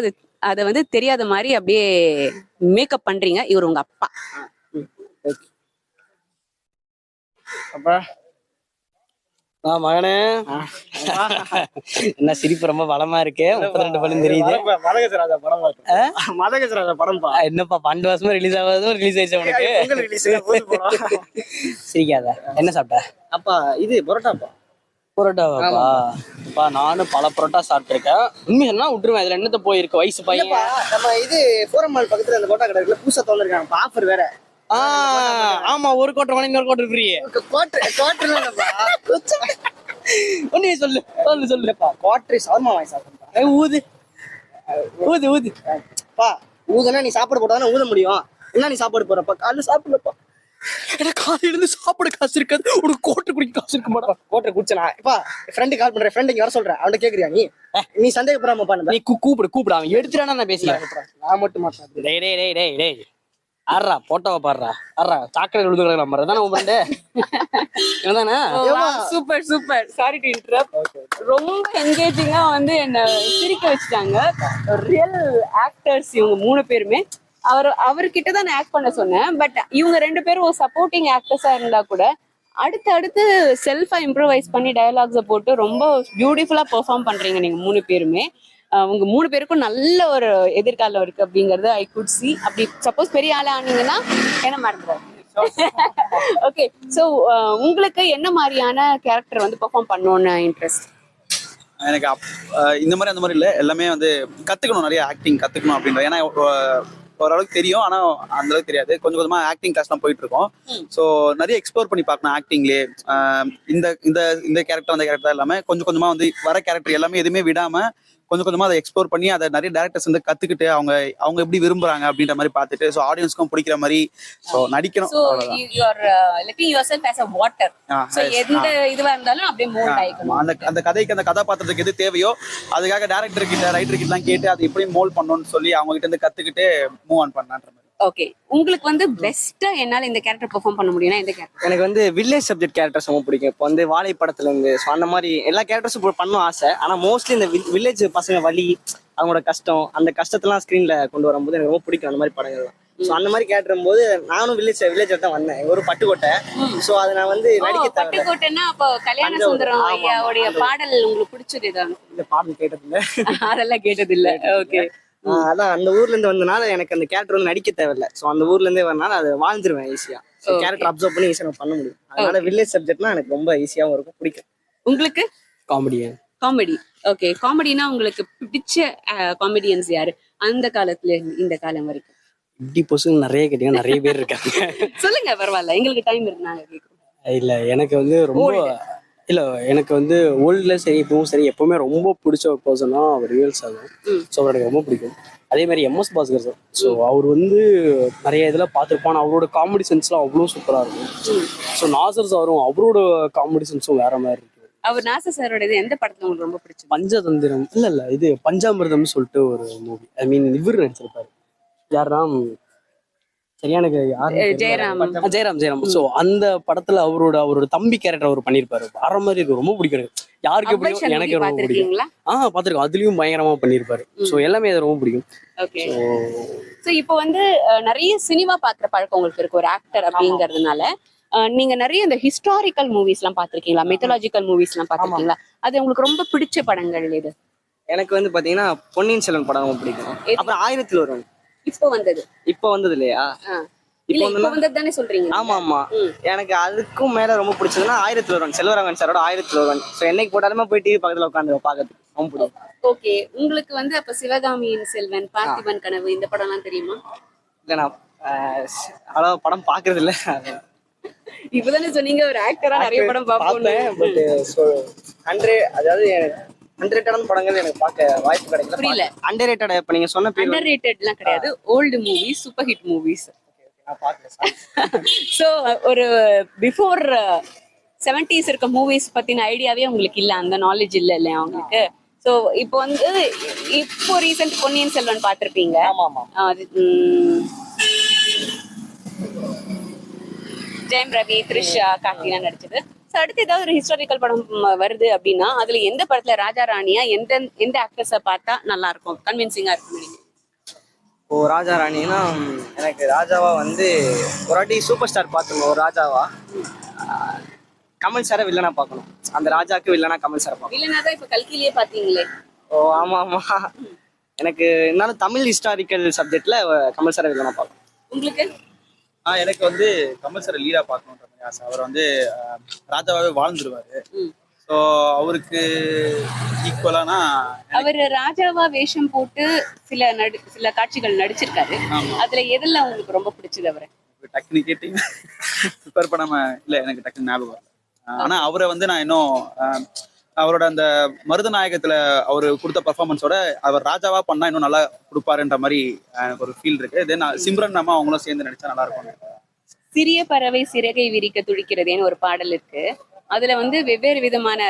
அதை வந்து தெரியாத மாதிரி அப்படியே மேக்கப் பண்றீங்க. இவர் உங்க அப்பா. அப்பா மகனே என்ன சிரிப்பு ரொம்ப பலமா இருக்கு. 32 படம் தெரியுது. மதகஜராஜா படம் பார்த்தேன். மதகஜராஜா படம் பா. என்னப்பா 12 வருஷமா ரிலீஸ் ஆகாதும் ரிலீஸ் ஆயிடுச்சு உனக்கு. சிரிக்காத. என்ன சாப்பிட்ட? அப்பா இது பரோட்டாப்பா. பரோட்டாவாப்பா? அப்பா நானும் பல பரோட்டா சாப்பிட்டுருக்கேன். உண்மையா விட்டுருவேன். இதுல என்னத்த போயிருக்கு வயசு பையன். நம்ம இது ஃபோரம் மால் பக்கத்துல அந்த கோட்டா கடை இருக்குல்ல, புதுசா திறந்துருக்காங்க. ஆஃபர் வேற. ஆமா, ஒரு கோட்டை வாங்கி இன்னொரு கோட்டை ஃப்ரீ. ஒன்னே சொல்லுப்பா. குவார்டர் சவர்மா வாங்கி சாப்பிடுறேன். ஊது ஊது ஊது பா, ஊதுனா நீ சாப்பாடு போட்டாதானே ஊத முடியும். என்ன நீ சாப்பாடு போறப்பா? காலைல சாப்பிடலப்பா. எனக்கு காலையில இருந்து சாப்பாடு காசு இருக்காது. ஒரு கோட்டை குடிக்க காசு இருக்க மாட்டா. கோட்டை குடிச்சனா? இப்பா ஃப்ரெண்டு கால் பண்றேன். ஃப்ரெண்ட் இங்க வர சொல்றேன். அவன்கிட்ட கேக்குறியா? நீ சந்தேகப்படாம பண்ண. நீ கூப்பிடு. அவன் எடுத்துட்டானா நான் பேசிக்கிறேன். நான் மட்டும் மாட்டேன். டேய் டேய் டேய் டேய் டேய் ஆறா போட்டோவை பாடுறா. ஆறா சாக்கடை விழுதுகிற நம்பர் தானே உன் ஃப்ரெண்டு என்னதானே? சூப்பர். Sorry to interrupt. ரொம்ப என்கேஜிங்கா வந்து என்ன சிரிக்க வச்சுட்டாங்க. ரியல் ஆக்டர்ஸ் இவங்க 3 பேருமே. அவர்கிட்ட தான் நான் ஆக்ட் பண்ண சொன்னேன். பட் இவங்க 2 பேரும் சப்போர்ட்டிங் ஆக்டர்ஸா இருந்தா கூட அடுத்து செல்ஃபா இம்ப்ரூவைஸ் பண்ணி டயலாக்ஸை போட்டு ரொம்ப பியூட்டிஃபுல்லா பெர்ஃபார்ம் பண்றீங்க நீங்க 3 பேருமே. உங்க 3 பேருக்கும் நல்ல ஒரு எதிர்காலம் இருக்கு அப்படிங்கறது ஐ குட் சி. அப்படி சப்போஸ் பெரிய ஆளா ஆனீங்கன்னா என்ன மறந்துடாது. ஓகே, ஸோ உங்களுக்கு என்ன மாதிரியான கேரக்டர் வந்து பெர்ஃபார்ம் பண்ணணும்னு இன்ட்ரெஸ்ட்? எனக்கு இந்த மாதிரி அந்த மாதிரி இல்லை, எல்லாமே வந்து கற்றுக்கணும், நிறைய ஆக்டிங் கற்றுக்கணும் அப்படின்ற. ஏன்னா ஓரளவுக்கு தெரியும், ஆனால் அந்த அளவுக்கு தெரியாது. கொஞ்சம் கொஞ்சமாக ஆக்டிங் கிளாஸ்லாம் போயிட்டு இருக்கோம். ஸோ நிறைய எக்ஸ்ப்ளோர் பண்ணி பார்க்கணும் ஆக்டிங்லேயே. இந்த இந்த இந்த கேரக்டர் அந்த கேரக்டர் இல்லாமல் கொஞ்சம் கொஞ்சமாக வந்து வர கேரக்டர் எல்லாமே எதுவுமே விடாமல் கொஞ்சம் கொஞ்சமாக அதை எக்ஸ்ப்ளோர் பண்ணி அதை நிறைய டேரக்டர்ஸ் வந்து கற்றுக்கிட்டு அவங்க எப்படி விரும்புகிறாங்க அப்படின்ற மாதிரி பார்த்துட்டு ஸோ ஆடியன்ஸ்க்கும் பிடிக்கிற மாதிரி ஸோ நடிக்கணும். எந்த இதுவா இருந்தாலும் அப்படியே மோல்ட் ஆயிக்கணும். அந்த கதைக்கு அந்த கதாபாத்திரத்துக்கு எது தேவையோ அதுக்காக டேரக்டர் கிட்ட ரைட்டர் கிட்ட எல்லாம் கேட்டு அதை எப்படி மோல்ட் பண்ணணும்னு சொல்லி அவங்க கிட்ட இருந்து கத்துக்கிட்டு மூவ் ஆன் பண்ணலான்ற மாதிரி. ஓகே, உங்களுக்கு வந்து பெஸ்டா என்னால இந்த கேரக்டர் பெர்ஃபார்ம் பண்ண முடியும்னா எந்த கேரக்டர்? எனக்கு வந்து வில்லேஜ் சப்ஜெக்ட் கேரக்டர்ஸ் ரொம்ப பிடிக்கும். இப்போ வந்து வாழை படத்துல இருந்து ஸோ அந்த மாதிரி எல்லா கேரக்டர்ஸும் பண்ணணும் ஆசை. ஆனா மோஸ்ட்லி இந்த வில்லேஜ் பசங்க வலி, அவங்களோட கஷ்டம், அந்த கஷ்டத்தெல்லாம் ஸ்க்ரீன்ல கொண்டு வரும்போது எனக்கு ரொம்ப பிடிக்கும் அந்த மாதிரி படங்கள்லாம். ஸோ அந்த மாதிரி கேட்டுரும் போது நானும் வில்லேஜ் தான் வந்தேன். ஒரு பட்டுக்கோட்டை. ஸோ அதை நான் வந்து நடிக்க பட்டுக்கோட்டைன்னா அப்போ கல்யாண சுந்தரம் ஐயாவுடைய பாடல் உங்களுக்கு பிடிச்சது ஏதாவது? இந்த பாடல் கேட்டதில்லை. அதெல்லாம் கேட்டதில்லை. ஓகே, அதான் அந்த ஊர்ல இருந்து வந்தனால எனக்கு அந்த கேரக்டர் வந்து நடிக்க தேவையில்லை. ஸோ அந்த ஊர்ல இருந்தே வரனால அதை வாழ்ந்துருவேன் ஈஸியா. கேரக்டர் அப்சர்வ் பண்ணி ஈஸியா பண்ண முடியும். அதனால வில்லேஜ் சப்ஜெக்ட்னா எனக்கு ரொம்ப ஈஸியாவும் இருக்கும், பிடிக்கும். உங்களுக்கு காமெடி? ஓகே, காமெடினா உங்களுக்கு பிடிச்ச காமெடியன்ஸ் யாரு அந்த காலத்துல இந்த காலம் வரைக்கும்? இப்படி பொசுங்க நிறைய கேட்டீங்க, நிறைய பேர் இருக்காங்க. சொல்லுங்க, பரவாயில்ல, எங்களுக்கு டைம் இருக்கு, நாங்க கேட்குறோம். இல்ல எனக்கு வந்து எனக்கு வந்து ஓல்ட்ல சரி இப்பவும் சரி எப்பவுமே ரொம்ப பிடிச்ச ஒரு பர்சனா அவர் ரியல்ஸ் ஆகும். ஸோ அவர் எனக்கு ரொம்ப பிடிக்கும். அதே மாதிரி எம்எஸ் பாஸ்கர் சார். ஸோ அவர் வந்து நிறைய இதில் பார்த்துருப்பான். அவரோட காமெடி சென்ஸ்லாம் அவ்வளோ சூப்பராக இருக்கும். ஸோ நாசர் சாரும் அவரோட காமெடி சென்ஸும் வேற மாதிரி இருக்கு. அவர் நாசர் சாரோட எந்த படத்துல உங்களுக்கு ரொம்ப பிடிச்சது? பஞ்சதந்திரம் இல்ல இது பஞ்சாமிர்தம்னு சொல்லிட்டு ஒரு மூவி. ஐ மீன் இவர் நடிச்சிருப்பாரு. யாருன்னா சரியா எனக்கு யாரு ஜெயராம். ஜெயராம். ஸோ அந்த படத்துல அவரோட தம்பி கேரக்டர் அவர் பண்ணியிருப்பாரு. வர மாதிரி இருக்கு, ரொம்ப பிடிக்கும் எனக்கு. யாருக்கு அவ்வை பிடிக்கும், எனக்கு ரொம்ப பிடிக்கும். பாத்திருக்கீங்களா? பாத்துருக்கோம். அதுலயும் பயங்கரமா பண்ணியிருப்பாரு. ஸோ எல்லாமே அது ரொம்ப பிடிக்கும். ஓகே. சோ இப்போ வந்து நிறைய சினிமா பாக்குற பழக்கம் உங்களுக்கு இருக்கு ஒரு ஆக்டர் அப்படிங்கறதுனால. நீங்க நிறைய இந்த ஹிஸ்டாரிக்கல் மூவிஸ் எல்லாம் பாத்திருக்கீங்களா? மித்தாலஜிக்கல் மூவிஸ் எல்லாம் பாத்திருக்கீங்களா? அது உங்களுக்கு ரொம்ப பிடிச்ச படங்கள் எது? எனக்கு வந்து பாத்தீங்கன்னா பொன்னியின் செல்வன் படம் ரொம்ப பிடிக்கும். அப்புறம் 1000 ஒருவன் இப்போ வந்தது இல்லையா? இப்போ வந்தது தானே சொல்றீங்க? ஆமா. எனக்கு அதுக்கும் மேல ரொம்ப பிடிச்சதுன்னா 1000 ஒருவன், செல்வராகவன் சாரோட 1000 ஒருவன். ஸோ என்னைக்கு போட்டாலுமே போய் டிவி பக்கத்துல உட்காந்து பாக்கிறதுக்கு ரொம்ப பிடிக்கும். ஓகே. உங்களுக்கு வந்து அப்ப சிவகாமியின் செல்வன், பார்த்திபன் கனவு இந்த படம் எல்லாம் தெரியுமா? இல்ல நான் அவ்வளவு படம் பாக்குறது இல்ல. இப்பதானே சொன்னீங்க ஒரு ஆக்டரா நிறைய படம் பாப்போம். பட் 100 அதாவது அண்டர்ரேட்டடான படங்கள் எனக்கு பார்க்க வாய்ப்பு கிடைக்கல. புரியல. அண்டர்ரேட்டட் இப்ப நீங்க சொன்ன பேர் அண்டர்ரேட்டட்லாம் கிடையாது. Old movies, super hit movies. நான் பார்க்கல. சோ ஒரு பிஃபோர் 70s இருக்க மூவிஸ் பத்தின ஐடியாவே உங்களுக்கு இல்ல, அந்த நாலேஜ் இல்ல இல்லையா உங்களுக்கு? சோ இப்போ வந்து இப்போ ரீசெண்ட் பொன்னியின் செல்வன் பார்த்திருப்பீங்க. ஆமா. ஜெயம் ரவி, த்ரிஷா, கார்த்தினா நடிச்சது. ஸோ அடுத்து ஏதாவது ஒரு ஹிஸ்டாரிக்கல் படம் வருது அப்படின்னா அதுல எந்த படத்துல ராஜா ராணியா எந்த ஆக்ட்ரஸை பார்த்தா நல்லா இருக்கும், கன்வின்சிங்கா இருக்கும்? இப்போ ராஜா ராணினா எனக்கு ராஜாவா வந்து ஒரு வாட்டி சூப்பர் ஸ்டார் பார்த்துங்க. ஒரு ராஜாவா கமல் சாரை வில்லனா பார்க்கணும். அந்த ராஜாக்கு வில்லனா கமல் சாரை பார்க்கணும். வில்லனா தான் இப்ப கல்கிலேயே பாத்தீங்களே. ஓ ஆமா. எனக்கு இருந்தாலும் தமிழ் ஹிஸ்டாரிக்கல் சப்ஜெக்ட்ல கமல் சாரை வில்லனா பார்க்கணும். உங்களுக்கு? எனக்கு வந்து கமல் சார் லீடா பார்க்கணுன்ற மாதிரி ஆசை. அவர் வந்து ராஜாவாவே வாழ்ந்துருவாரு. ஸோ அவருக்கு ஈக்குவலானா அவர் ராஜாவா வேஷம் போட்டு சில காட்சிகள் நடிச்சிருக்காரு. அதுல எதுல உங்களுக்கு ரொம்ப பிடிச்சது அவரை? டக்குனு கேட்டீங்க ப்ரிப்பேர் பண்ணாம இல்ல, எனக்கு டக்குனு ஞாபகம். ஆனா அவரை வந்து நான் இன்னும் அவரோட அந்த மருதநாயகத்துல அவரு கொடுத்த பர்ஃபார்மன்ஸோட அவர் ராஜாவா பண்ணா இன்னும் நல்லா கொடுப்பாருன்ற மாதிரி எனக்கு ஒரு ஃபீல் இருக்கு. தென் சிம்ரன் நம்ம அவங்களும் சேர்ந்து நடிச்சா நல்லா இருக்கும். சிறிய பறவை சிறகை விரிக்க துடிக்கிறதேன்னு ஒரு பாடல் இருக்கு. அதுல வந்து வெவ்வேறு விதமான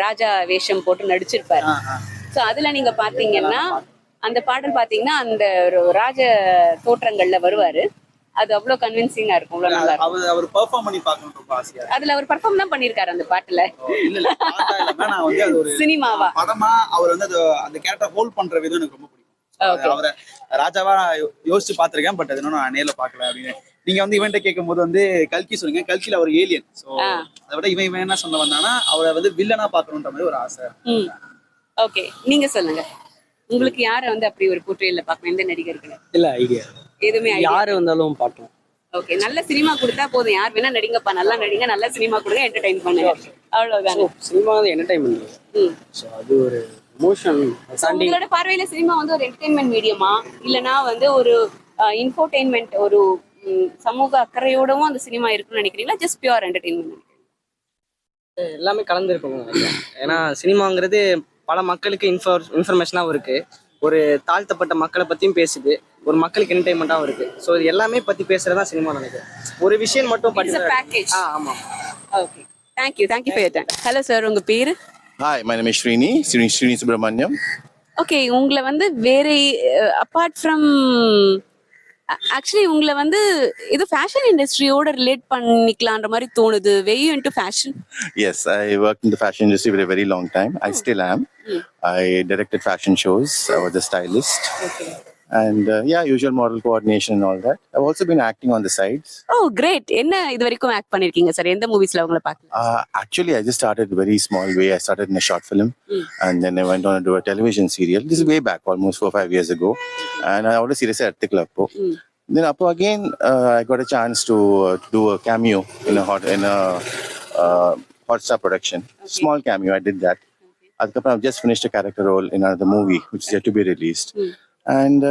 ராஜா வேஷம் போட்டு நடிச்சிருப்பாரு. சோ அதுல நீங்க பாத்தீங்கன்னா அந்த பாடல் பாத்தீங்கன்னா அந்த ஒரு ராஜ தோற்றங்கள்ல வருவாரு. அது அவ்வளவு கன்வின்சிங்கா இருக்கும், அவ்வளவு நல்லா இருக்கும். அவர் பெர்ஃபார்ம் பண்ணி பார்க்கணும் ரொம்ப ஆசையா. அதுல அவர் பெர்ஃபார்ம் தான் பண்ணிருக்காரு அந்த பாட்டுல. இல்ல பாட்டா இல்ல, நான் வந்து அது ஒரு சினிமாவா படமா அவர் வந்து அந்த கேரக்டர் ஹோல்ட் பண்ற விதம் எனக்கு ரொம்ப பிடிக்கும். அவரை ராஜாவா யோசிச்சு பாத்திருக்கேன், பட் அது இன்னும் நான் நேர்ல பாக்கல. அப்படின்னு நீங்க வந்து இவன்ட்ட கேட்கும் போது வந்து கல்கி சொன்னீங்க. கல்கில அவர் ஏலியன். சோ அதை விட இவன் என்ன சொல்ல வந்தானா அவரை வந்து வில்லனா பாக்கணும்ன்ற மாதிரி ஒரு ஆசை. ஓகே, நீங்க சொல்லுங்க. உங்களுக்கு யாரை வந்து அப்படி ஒரு போர்ட்ரேல்ல பார்க்கணும், எந்த நடிகர்கள்? இல்ல ஐடியா எதுவுமே யாரு வந்தாலும் பார்க்கலாம். ஓகே, நல்ல சினிமா கொடுத்தா போதும். யார் வேணா நடிங்கப்பா, நல்லா நடிங்க, நல்ல சினிமா கொடுங்க, என்டர்டைன் பண்ணுங்க, அவ்வளவுதானே. சினிமா வந்து என்டர்டைன்மெண்ட். ஸோ அது ஒரு எமோஷன். உங்களோட பார்வையில சினிமா வந்து ஒரு என்டர்டைன்மெண்ட் மீடியமா இல்லனா வந்து ஒரு இன்ஃபோடெயின்மெண்ட், ஒரு சமூக அக்கறையோடவும் அந்த சினிமா இருக்குன்னு நினைக்கிறீங்களா, ஜஸ்ட் பியூர் என்டர்டைன்மெண்ட்? எல்லாமே கலந்து இருக்கணும் நினைக்கிறேன். ஏன்னா சினிமாங்கிறது பல மக்களுக்கு இன்ஃபர்மேஷனாகவும் இருக்கு, ஒரு தாழ்த்தப்பட்ட மக்களை பத்தியும் பேசுது, ஒரு மக்களுக்கு என்டர்டைன்மெண்ட்டாகவும் இருக்கு. ஸோ இது எல்லாமே பத்தி பேசுறதா சினிமா நினைக்கிறேன். ஒரு விஷயம் மட்டும் பேக்கேஜ். ஆமா. Okay, thank you for your time. Hello sir, உங்க பேரு? Hi, my name is Srini Subramaniam. Okay, உங்களை வந்து வேற அப்பார்ட் ஃப்ரம் ஆக்சுவலி உங்களை வந்து இது ஃபேஷன் இண்டஸ்ட்ரியோட ரிலேட் பண்ணிக்கலான்ற மாதிரி தோணுது. Were you into fashion? Yes, I worked in the fashion industry for a very long time. I still am. I directed fashion shows. I was a stylist. Okay. And usual model coordination and all that. I've also been acting on the sides. Oh, great. என்ன இது வரைக்கும் ஆக்ட் பண்ணிருக்கீங்க சார்? எந்த மூவிஸ்ல உங்களை பார்க்கலாம்? Actually, I just started very small way. I started in a short film, and then I went on to do a television serial. This is way back, almost 4-5 years ago. And I always serious at Appo. Then Appo again, I got a chance to do a cameo in a Hotstar production. Small cameo. I did that. I've just finished a character role in another movie, which is yet to be released. And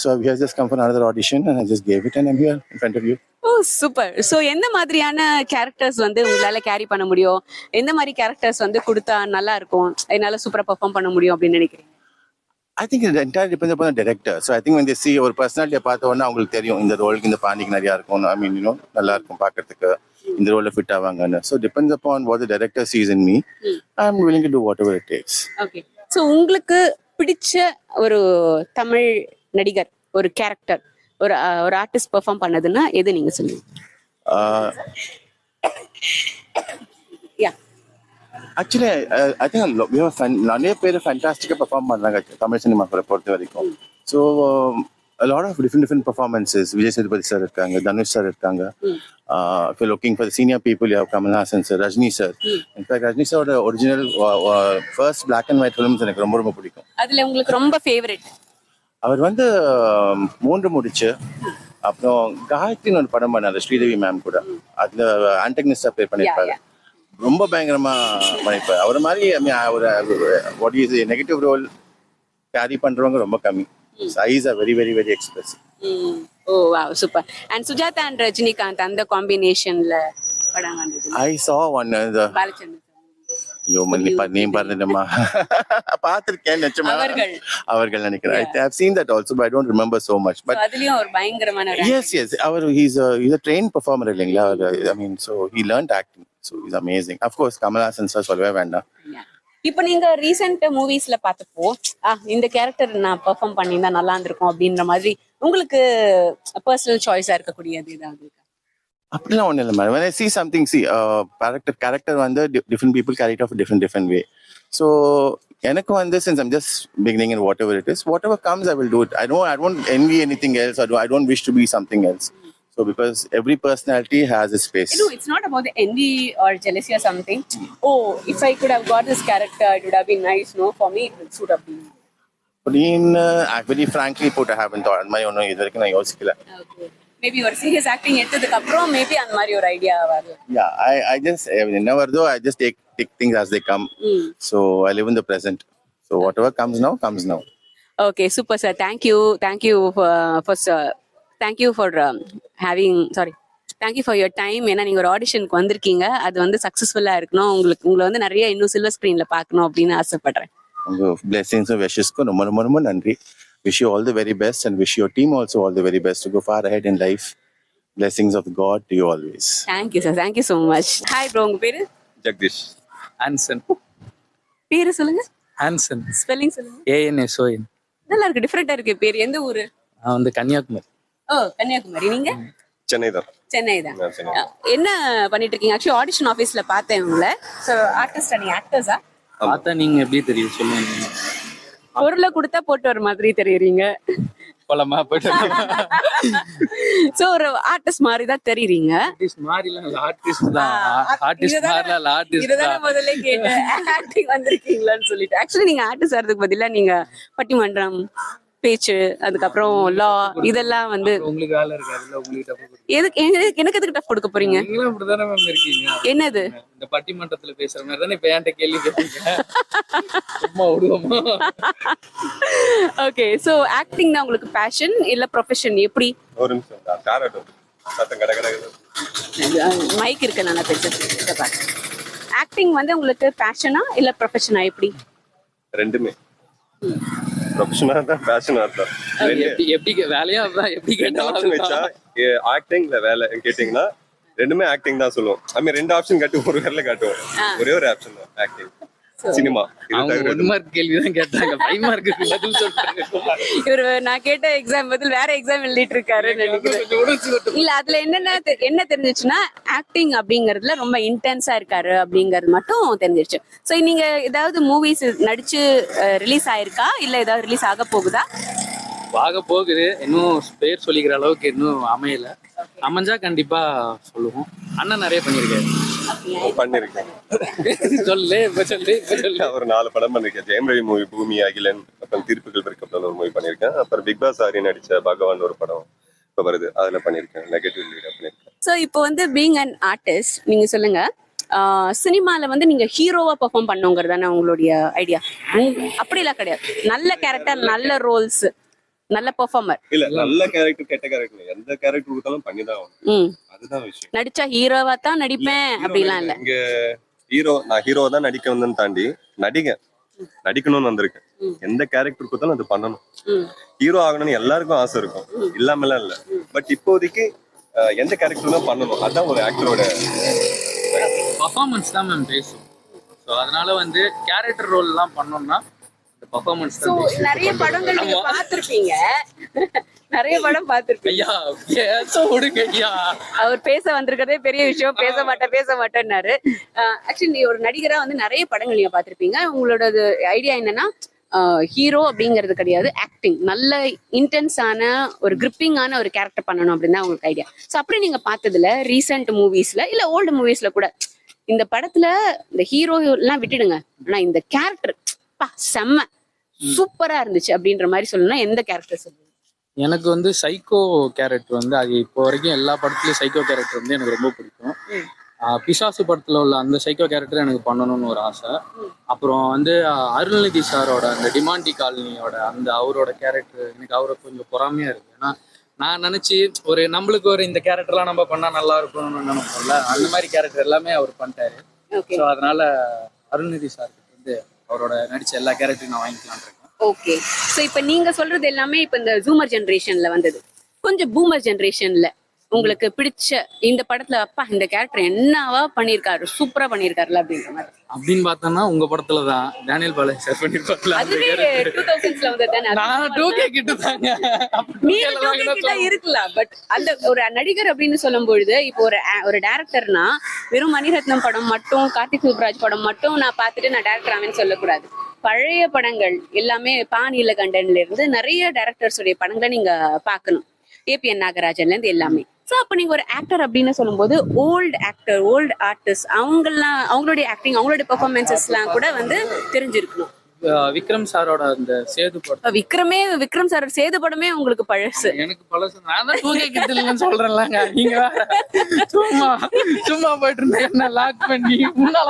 so we have just come for another audition, and I just gave it, and I'm here in front of you. Oh super. So எந்த மாதிரியான கேரக்டர்ஸ் வந்து உங்களால கேரி பண்ண முடியும், எந்த மாதிரி கேரக்டர்ஸ் வந்து கொடுத்தா நல்லா இருக்கும், என்னால சூப்பரா பெர்ஃபார்ம் பண்ண முடியும் அப்படின்னு நினைக்கிறீங்க? I think it entirely depends upon the director. So I think when they see our personality பார்த்த உடனே அவங்களுக்கு தெரியும் இந்த ரோலுக்கு இந்த பாண்டிக்கு நிறையா இருக்கும், I mean நல்லா இருக்கும் பார்க்கறதுக்கு, இந்த ரோல fit ஆவாங்கன்னு. So depends upon what the director sees in me. I'm willing to do whatever it takes. Okay, so உங்களுக்கு பிடிச்ச ஒரு தமிழ் நடிகர், ஒரு கேரக்டர் ஒரு ஆர்டிஸ்ட் பெர்ஃபார்ம் பண்ணதுன்னா எது நீங்க சொல்லுங்க? யா ஆக்சுவலி ஐ திங்க் நிறைய பேர் ஃபேண்டாஸ்டிக்காக பெர்ஃபார்ம் பண்ணுறாங்க தமிழ் சினிமா பொறுத்த வரைக்கும். So a lot of different performances. Vijay Sethupathi sir irukanga, Dhanush sir irukanga. If you're looking for the senior people, you have Kamal Haasan sir, Rajni sir. In fact, Rajni sir original first black and white films எனக்கு ரொம்ப பிடிக்கும். அதுல உங்களுக்கு ரொம்ப ஃபேவரட்? அவர் வந்து மூன்று முடிச்சு, அப்புறம் காயத்ரின்னு ஒரு படம் பண்ணாரு ஸ்ரீதேவி மேம் கூட. அதுல ஆண்டகனிஸ்டா ப்ளே பண்ணிருப்பாரு. ரொம்ப பயங்கரமா பண்ணிருப்பாரு. அவர் மாதிரி ஒரு what is negative role carry பண்றவங்க ரொம்ப கம்மி. His eyes are very, very, very expressive. Oh wow, super. And Sujata and Rajinikanth and the combination la padam vandhudu. I saw one the Balachandran. Yo mani name parnadama. Paathirken nechama. Avargal nenikiren. I have seen that also, but I don't remember so much. But adiliyum or bayangaramana. Yes. He's a trained performer illingla. I mean, so he learned acting. So he's amazing. Of course, Kamal Haasan sir solve venda. இப்போ நீங்க ரீசெண்ட் மூவிஸ்ல பார்த்தப்போ இந்த கேரக்டர் நான் பெர்ஃபார்ம் பண்ணியிருந்தா நல்லா இருந்திருக்கும் அப்படின்ற மாதிரி உங்களுக்கு பர்சனல் சாய்ஸா இருக்கக்கூடியது ஏதாவது? அப்படிலாம் ஒன்றும் இல்லை madam. when I see something, character வந்து different people carry it off a different way. So எனக்கு வந்து since I'm just beginning in whatever comes I will do it. I don't envy anything else. I don't wish to be something else. So because every personality has a space. No, it's not about the envy or jealousy or something. Oh, if I could have got this character, it would have been nice. No, for me, it would suit up. Very frankly put, I haven't thought. My own either can I also. Okay. Maybe you are serious acting எடுத்ததுக்கு அப்புறம் maybe அந்த மாதிரி ஒரு ஐடியா வரும். Yeah, I just never though. I just take things as they come. So I live in the present. So whatever comes now. Okay, super sir. Thank you for thank you for your time. ஏன்னா நீங்கள் ஒரு ஆடிஷனுக்கு வந்திருக்கீங்க, அது வந்து சக்ஸஸ்ஃபுல்லாக இருக்கணும். உங்களை வந்து நிறைய இன்னும் சில்வர் ஸ்க்ரீனில் பார்க்கணும் அப்படின்னு ஆசைப்படுறேன். உங்கள் பிளெஸிங்ஸும் விஷஸ்க்கும் ரொம்ப நன்றி. Wish you all the very best and wish your team also all the very best to go for ahead in life. Blessings of God to you always. Thank you sir. Thank you so much. Hi bro, உங்கள் பேர்? ஜெகதீஷ். ஆன்சன். பேர் சொல்லுங்க. ஆன்சன். ஸ்பெல்லிங் சொல்லுங்க. ANSON. நல்லா இருக்கு, டிஃப்ரெண்டா இருக்கு பேர். எந்த ஊரு? நான் வந்து கன்னியாகுமரி. ஓ, கன்னியாகுமரி. நீங்க? சென்னை தான். என்ன பண்ணிட்டு இருக்கீங்க? ஆக்சுவலி ஆடிஷன் ஆபீஸ்ல பார்த்தேன் உங்களை. சோ ஆர்டிஸ்டா நீங்க? ஆக்டர்ஸா? பார்த்தா நீங்க எப்படி தெரியும் சொல்லுங்க. பொருளை கொடுத்தா போட்டு வர மாதிரி தெரியுறீங்க. போலாமா? போயிட்டு சோ ஒரு ஆர்டிஸ்ட் மாதிரி தான் தெரியுறீங்க. ஆர்டிஸ்ட் மாதிரிலாம் இல்ல, ஆர்டிஸ்ட் தான். ஆர்டிஸ்ட் மாதிரிலாம் இல்ல, ஆர்டிஸ்ட் தான். இதெல்லாம் முதல்ல கேட்டேன், ஆக்டிங் வந்திருக்கீங்களான்னு சொல்லிட்டு. ஆக்சுவலி நீங்க ஆர்டிஸ்ட் ஆகிறதுக்கு பதிலா நீங்க பட்டிமன்றம், பேச்சு, அதுக்கப்புறம் லா, இதெல்லாம் வந்து உங்களுக்கு வேலை இருக்காதுல்ல. உங்களுக்கு எனக்கு எதுக்கு டஃப் கொடுக்க போறீங்க? நீங்களும் அப்படிதானே மேம் இருக்கீங்க. என்னது இந்த பட்டிமன்றத்துல பேசுற மாதிரி தானே இப்ப என்கிட்ட கேள்வி கேட்பீங்க. சும்மா விடுவோமா? ஓகே, சோ ஆக்டிங் தான் உங்களுக்கு பேஷன் இல்ல ப்ரொஃபஷன்? எப்படி? ஒரு நிமிஷம் காரட் சத்தம் கடகடகுது. மைக் இருக்கு, நல்லா பேசுறேன். ஆக்டிங் வந்து உங்களுக்கு பேஷனா இல்ல ப்ரொஃபஷனா? எப்படி? ரெண்டுமே. ப்ரொஃபஷனா தான், பேஷனா தான். எப்படி வேலையா தான்? எப்படி கேட்டாலும் வச்சா ஆக்டிங்ல வேலை கேட்டீங்கன்னா ரெண்டுமே ஆக்டிங் தான் சொல்லுவோம். ஐ மீன் ரெண்டு ஆப்ஷன் காட்டு, ஒரு வேலை காட்டுவோம். ஒரே ஒரு ஆப்ஷன் தான் ஆக்டிங். சினிமா. அவங்க 1 மார்க் கேள்விதான் கேட்டாங்க, 5 மார்க்கு பதில் சொல்றாங்க. இவரு நான் கேட்ட எக்ஸாம் பதில் வேற எக்ஸாம் எழுதிட்டு இருக்காருன்னு நினைக்கிறேன். இல்ல அதுல என்ன தெரிஞ்சிச்சுன்னா ஆக்டிங் அப்படிங்கறதுல ரொம்ப இன்டென்ஸா இருக்காரு அப்படிங்கறது மட்டும் தெரிஞ்சிருச்சு. சோ நீங்க ஏதாவது மூவிஸ் நடிச்சு ரிலீஸ் ஆயிருக்கா இல்ல ஏதாவது ரிலீஸ் ஆக போகுதா? ஆக போகுது. இன்னும் பேர் சொல்லிக்கிற அளவுக்கு இன்னும் அமையல. அமைஞ்சா கண்டிப்பா சொல்லுவோம். அண்ணன் நிறைய பண்ணிருக்காரு. பண்ணிருக்கேன். சொல்லு. ஒரு 4 படம் பண்ணிருக்கேன். ஜெயம் ரவி மூவி, பூமி, அகிலன், அப்புறம் தீர்ப்புகள் பிறக்கப்பட்ட ஒரு மூவி பண்ணிருக்கேன். அப்புறம் பிக் பாஸ் ஆரி நடிச்ச பகவான் ஒரு படம் இப்ப வருது, அதுல பண்ணிருக்கேன். நெகட்டிவ் லீடா பண்ணிருக்கேன். சோ இப்போ வந்து பீயிங் அன் ஆர்டிஸ்ட், நீங்க சொல்லுங்க, சினிமால வந்து நீங்க ஹீரோவா பெர்ஃபார்ம் பண்ணுங்கிறதானே உங்களுடைய ஐடியா? அப்படிலாம் கிடையாது. நல்ல கேரக்டர், நல்ல ரோல்ஸ், நல்ல பெர்ஃபார்மர். இல்ல நல்ல கேரக்டர் கெட்ட கேரக்டர் எந்த கேரக்டர் கொடுத்தாலும் பண்ணிதான் ஆகணும். அதுதான் விஷயம். நடிச்சா ஹீரோவா தான் நடிப்பேன் அப்படிலாம் இல்ல. இங்க நான் ஹீரோவா தான் நடிக்க வந்தேன்னு தாண்டி நடிக்கணும்னு வந்திருக்கேன். எந்த கேரக்டர் கொடுத்தாலும் அது பண்ணணும். ஹீரோ ஆகணும்னு எல்லாருக்கும் ஆசை இருக்கும், இல்லாமலாம் இல்ல. பட் இப்போதைக்கு எந்த கேரக்டர் தான் பண்ணணும், அதான் ஒரு ஆக்டரோட பர்ஃபார்மன்ஸ் தான் மேம் பேசும். ஸோ அதனால வந்து கேரக்டர் ரோல் எல்லாம் பண்ணோம்னா பர்ஃபார்மன்ஸ் சோ தான் நிறைய படங்கள் நீங்க பார்த்திருப்பீங்க. நிறைய படம் பார்த்திருப்பீங்க. ஐயா பேச விடுங்க ஐயா. அவர் பேச வந்திருக்கதே பெரிய விஷயம். பேச மாட்டேன்னாரு. ஆக்சுவலி ஒரு நடிகரா வந்து நிறைய படங்கள் நீங்க பார்த்திருப்பீங்க. உங்களோட ஐடியா என்னன்னா ஹீரோ அப்படிங்கிறது கிடையாது, ஆக்டிங் நல்ல இன்டென்ஸான ஒரு கிரிப்பிங்கான ஒரு கேரக்டர் பண்ணணும் அப்படின்னு தான் உங்களுக்கு ஐடியா. ஸோ அப்படி நீங்க பார்த்ததுல ரீசெண்ட் மூவிஸ்ல இல்ல ஓல்டு மூவிஸ்ல கூட இந்த படத்துல இந்த ஹீரோ எல்லாம் விட்டுடுங்க, ஆனா இந்த கேரக்டர் செம்ம சூப்பரா இருந்துச்சு அப்படின்ற மாதிரி சொல்லணும்னா எந்த கேரக்டர் சொல்லுங்க? எனக்கு வந்து சைக்கோ கேரக்டர் வந்து அது இப்போ வரைக்கும் எல்லா படத்துலயும் சைக்கோ கேரக்டர் வந்து எனக்கு ரொம்ப பிடிக்கும். பிசாசு படத்துல உள்ள அந்த சைக்கோ கேரக்டர் எனக்கு பண்ணணும்னு ஒரு ஆசை. அப்புறம் வந்து அருள்நிதி சாரோட அந்த டிமாண்டி காலனியோட அந்த அவரோட கேரக்டர் எனக்கு அவரை கொஞ்சம் பொறாமையா இருக்கு. ஏன்னா நான் நினைச்சு ஒரு நம்மளுக்கு ஒரு இந்த கேரக்டர்லாம் நம்ம பண்ணா நல்லா இருக்கும்னு நினைப்போம்ல, அந்த மாதிரி கேரக்டர் எல்லாமே அவர் பண்ணிட்டாரு. ஸோ அதனால அருள்நிதி சாருக்கு வந்து அவரோட நடிச்ச எல்லா கேரக்டரும் நான் வாங்கிக்கலாம் இருக்கேன். ஓகே, ஸோ இப்போ நீங்க சொல்றது எல்லாமே இப்போ இந்த ஜூமர் ஜென்ரேஷன்ல வந்தது. கொஞ்சம் பூமர் ஜென்ரேஷன்ல உங்களுக்கு பிடிச்ச இந்த படத்துல அப்பா இந்த கேரக்டர் என்னவா பண்ணிருக்காரு, சூப்பரா பண்ணிருக்காருல அப்படின்ற மாதிரி அப்படின்னு பார்த்தோம்னா உங்க படத்துல தான் டேனியல் பாலாஜி சார் பண்ணிருப்பாருல. அதுவே 2000ஸ்ல வந்ததுதானே. நான் 2K கிட்ட தாங்க. நீங்க 2K கிட்ட இருக்கலாம். பட் அந்த ஒரு நடிகர் அப்படின்னு சொல்லும் பொழுது இப்போ ஒரு டைரக்டர்னா வெறும் மணிரத்னம் படம் மட்டும் கார்த்திக் சுப்ராஜ் படம் மட்டும் நான் பார்த்துட்டு நான் டைரக்டர் ஆவேன்னு சொல்லக்கூடாது. பழைய படங்கள் எல்லாமே நீலகண்டன்ல இருந்து நிறைய டைரக்டர்ஸ் உடைய படங்களை நீங்க பார்க்கணும். APN நாகராஜன்ல இருந்து எல்லாமே. ஸோ அப்போ நீங்க ஒரு ஆக்டர் அப்படின்னு சொல்லும்போது ஓல்டு ஆக்டர், ஓல்டு ஆர்டிஸ்ட் அவங்களுடைய ஆக்டிங், அவங்களுடைய பெர்ஃபார்மன்சஸ்லாம் கூட வந்து தெரிஞ்சிருக்கணும். விக்ரம் சாரோட அந்த சேது படம், விக்ரம் சாரோட சேது படமே உங்களுக்கு பழசு. எனக்கு பழசு. நான் தான் 2K கிட்ட இல்லைன்னு சொல்றேன்லங்க. நீங்க சும்மா போயிட்டு இருந்தேன் லாக் பண்ணி முன்னால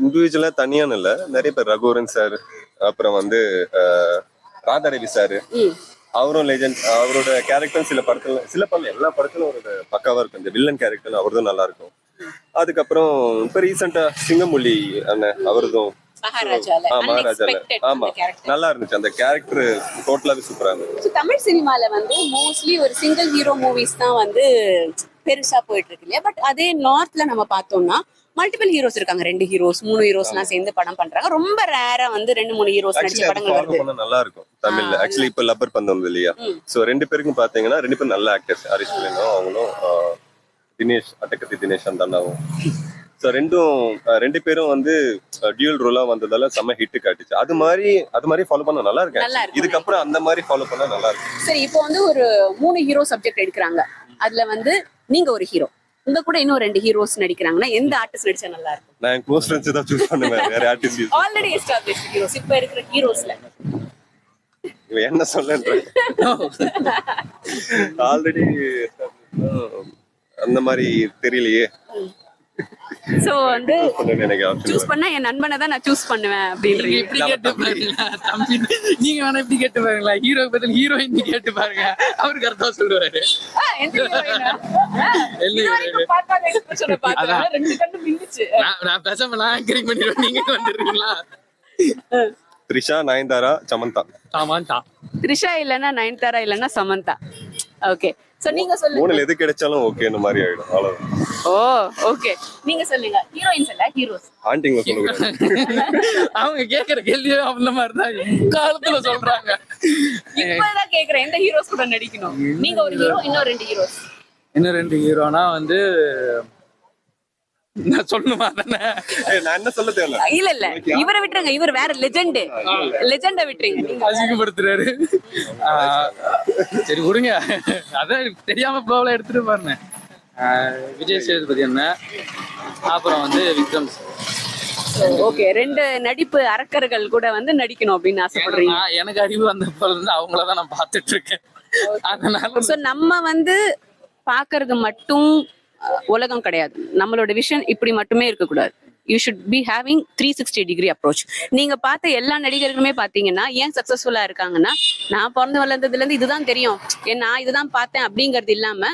இண்டிவிஜுவலா தனியானு இல்ல, நிறைய பேர் ரகுவரன் சார், அப்புறம் வந்து ராதாரவி சாரு, அவரும் லெஜெண்ட். அவரோட கேரக்டர் சில படத்துல எல்லா படத்திலும் ஒரு பக்காவா இருக்கும். இந்த வில்லன் கேரக்டர் அவர்தான் நல்லா இருக்கும். அதுக்கப்புறம் இப்ப ரீசெண்டா சிங்கமொழி அண்ணன் அவர்தும் மகாராஜால ஆமா நல்லா இருந்துச்சு. அந்த கேரக்டர் டோட்டலாவே சூப்பரா இருந்துச்சு. தமிழ் சினிமால வந்து மோஸ்ட்லி ஒரு சிங்கிள் ஹீரோ மூவிஸ் தான் வந்து பெருசா போயிட்டு இருக்கு இல்லையா? பட் அதே நார்த்ல நம்ம பார்த்தோம்னா மல்டிபிள் ஹீரோஸ் இருக்காங்க. 2 ஹீரோஸ் 3 ஹீரோஸ்லாம் சேர்ந்து படம் பண்றாங்க. ரொம்ப ரேரா வந்து 2-3 ஹீரோஸ் நடிச்ச படங்கள் வருது. நல்லா இருக்கும் தமிழ்ல. ஆக்சுவலி இப்ப லப்பர் பந்து வந்து இல்லையா? சோ 2 பேருக்கும் பாத்தீங்கன்னா 2 பேரும் நல்ல ஆக்டர்ஸ். ஹரிஷ் பிள்ளைனும் அவங்களும் தினேஷ் அட்டக்கத்தி தினேஷ் அந்தாவும். ஸோ 2 பேரும் வந்து டியூல் ரோலா வந்ததால செம்ம ஹிட் காட்டுச்சு. அது மாதிரி ஃபாலோ பண்ண நல்லா இருக்கு. இதுக்கப்புறம் அந்த மாதிரி ஃபாலோ பண்ணா நல்லா இருக்கு. சரி, இப்போ வந்து ஒரு 3 ஹீரோ சப்ஜெக்ட் எடுக்கிறாங்க. அதுல வந்து நீங்க ஒரு ஹீரோ, உங்க கூட இன்னும் 2 ஹீரோஸ் நடிக்கிறாங்கன்னா எந்த ஆர்டிஸ்ட் நடிச்சா நல்லா இருக்கும்? நான் க்ளோஸ் ஃப்ரெண்ட்ஸ் தான் சூஸ் பண்ணுவேன். வேற ஆர்டிஸ்ட் ஆல்ரெடி எஸ்டாப்லிஷ்ட் ஹீரோஸ் இப்ப இருக்கிற ஹீரோஸ்ல என்ன சொல்றேன் ஆல்ரெடி அந்த மாதிரி தெரியலையே. சோ வந்து சூஸ் பண்ணா என் நண்பனை தான் நான் சூஸ் பண்ணுவேன் அப்படின்றீங்க. இப்படி கேட்டு பாருங்களா தம்பி, நீங்க வேணா இப்படி கேட்டு பாருங்களா, ஹீரோ பதில் ஹீரோயின் கேட்டு பாருங்க, அவருக்கு அர்த்தம் சொல்லுவாரு. நான் பேசாம ஆங்கரிங் பண்ணிடுவேன், நீங்க வந்துடுறீங்களா? த்ரிஷா, நயன்தாரா, சமந்தா. த்ரிஷா இல்லன்னா நயன்தாரா இல்லன்னா சமந்தா. ஓகே, சோ நீங்க சொல்லுங்க. மூணுல எது கிடைச்சாலும் ஓகேன்னு மாதிரி ஆயிடும். அவ்வளவுதான். ஓ ஓகே, நீங்க சொல்லுங்க. ஹீரோயின்ஸ் இல்ல ஹீரோஸ். ஆண்டிங்க சொல்லுங்க. அவங்க கேக்குற கேள்வியே அந்த மாதிரி தான் காலத்துல சொல்றாங்க. இப்பதான் கேக்குறேன் எந்த ஹீரோஸ் கூட நடிக்கணும். நீங்க ஒரு ஹீரோ, இன்னும் 2 ஹீரோஸ். இன்னும் 2 ஹீரோனா வந்து நான் சொல்லணுமா? தானே நான் என்ன சொல்ல தேவையில்ல. இல்ல இவரை விட்டுருங்க, இவர் வேற லெஜெண்ட விட்டுருங்க. அசிங்கப்படுத்துறாரு. சரி விடுங்க, அதான் தெரியாம போகல எடுத்துட்டு பாருங்க. விஜய் சேதுபதி என்ன, அப்புறம் வந்து விக்ரம். ஓகே, 2 நடிப்பு அரக்கர்கள் கூட வந்து நடிக்கணும் அப்படின்னு ஆசைப்படுறீங்க. எனக்கு அறிவு வந்த போல இருந்து அவங்களதான் நான் பார்த்துட்டு இருக்கேன். அதனால சோ நம்ம வந்து பாக்குறது மட்டும் உலகம் கிடையாது. நம்மளோட விஷன் இப்படி மட்டுமே இருக்கக்கூடாது. You should be having 360 degree approach. நீங்க பார்த்த எல்லா நடிகர்களுமே பாத்தீங்கன்னா ஏன் சக்சஸ்ஃபுல்லா இருக்காங்கன்னா, நான் பிறந்து வளர்ந்ததுல இருந்து இதுதான் தெரியும், நான் இதுதான் பார்த்தேன் அப்படிங்கறது இல்லாம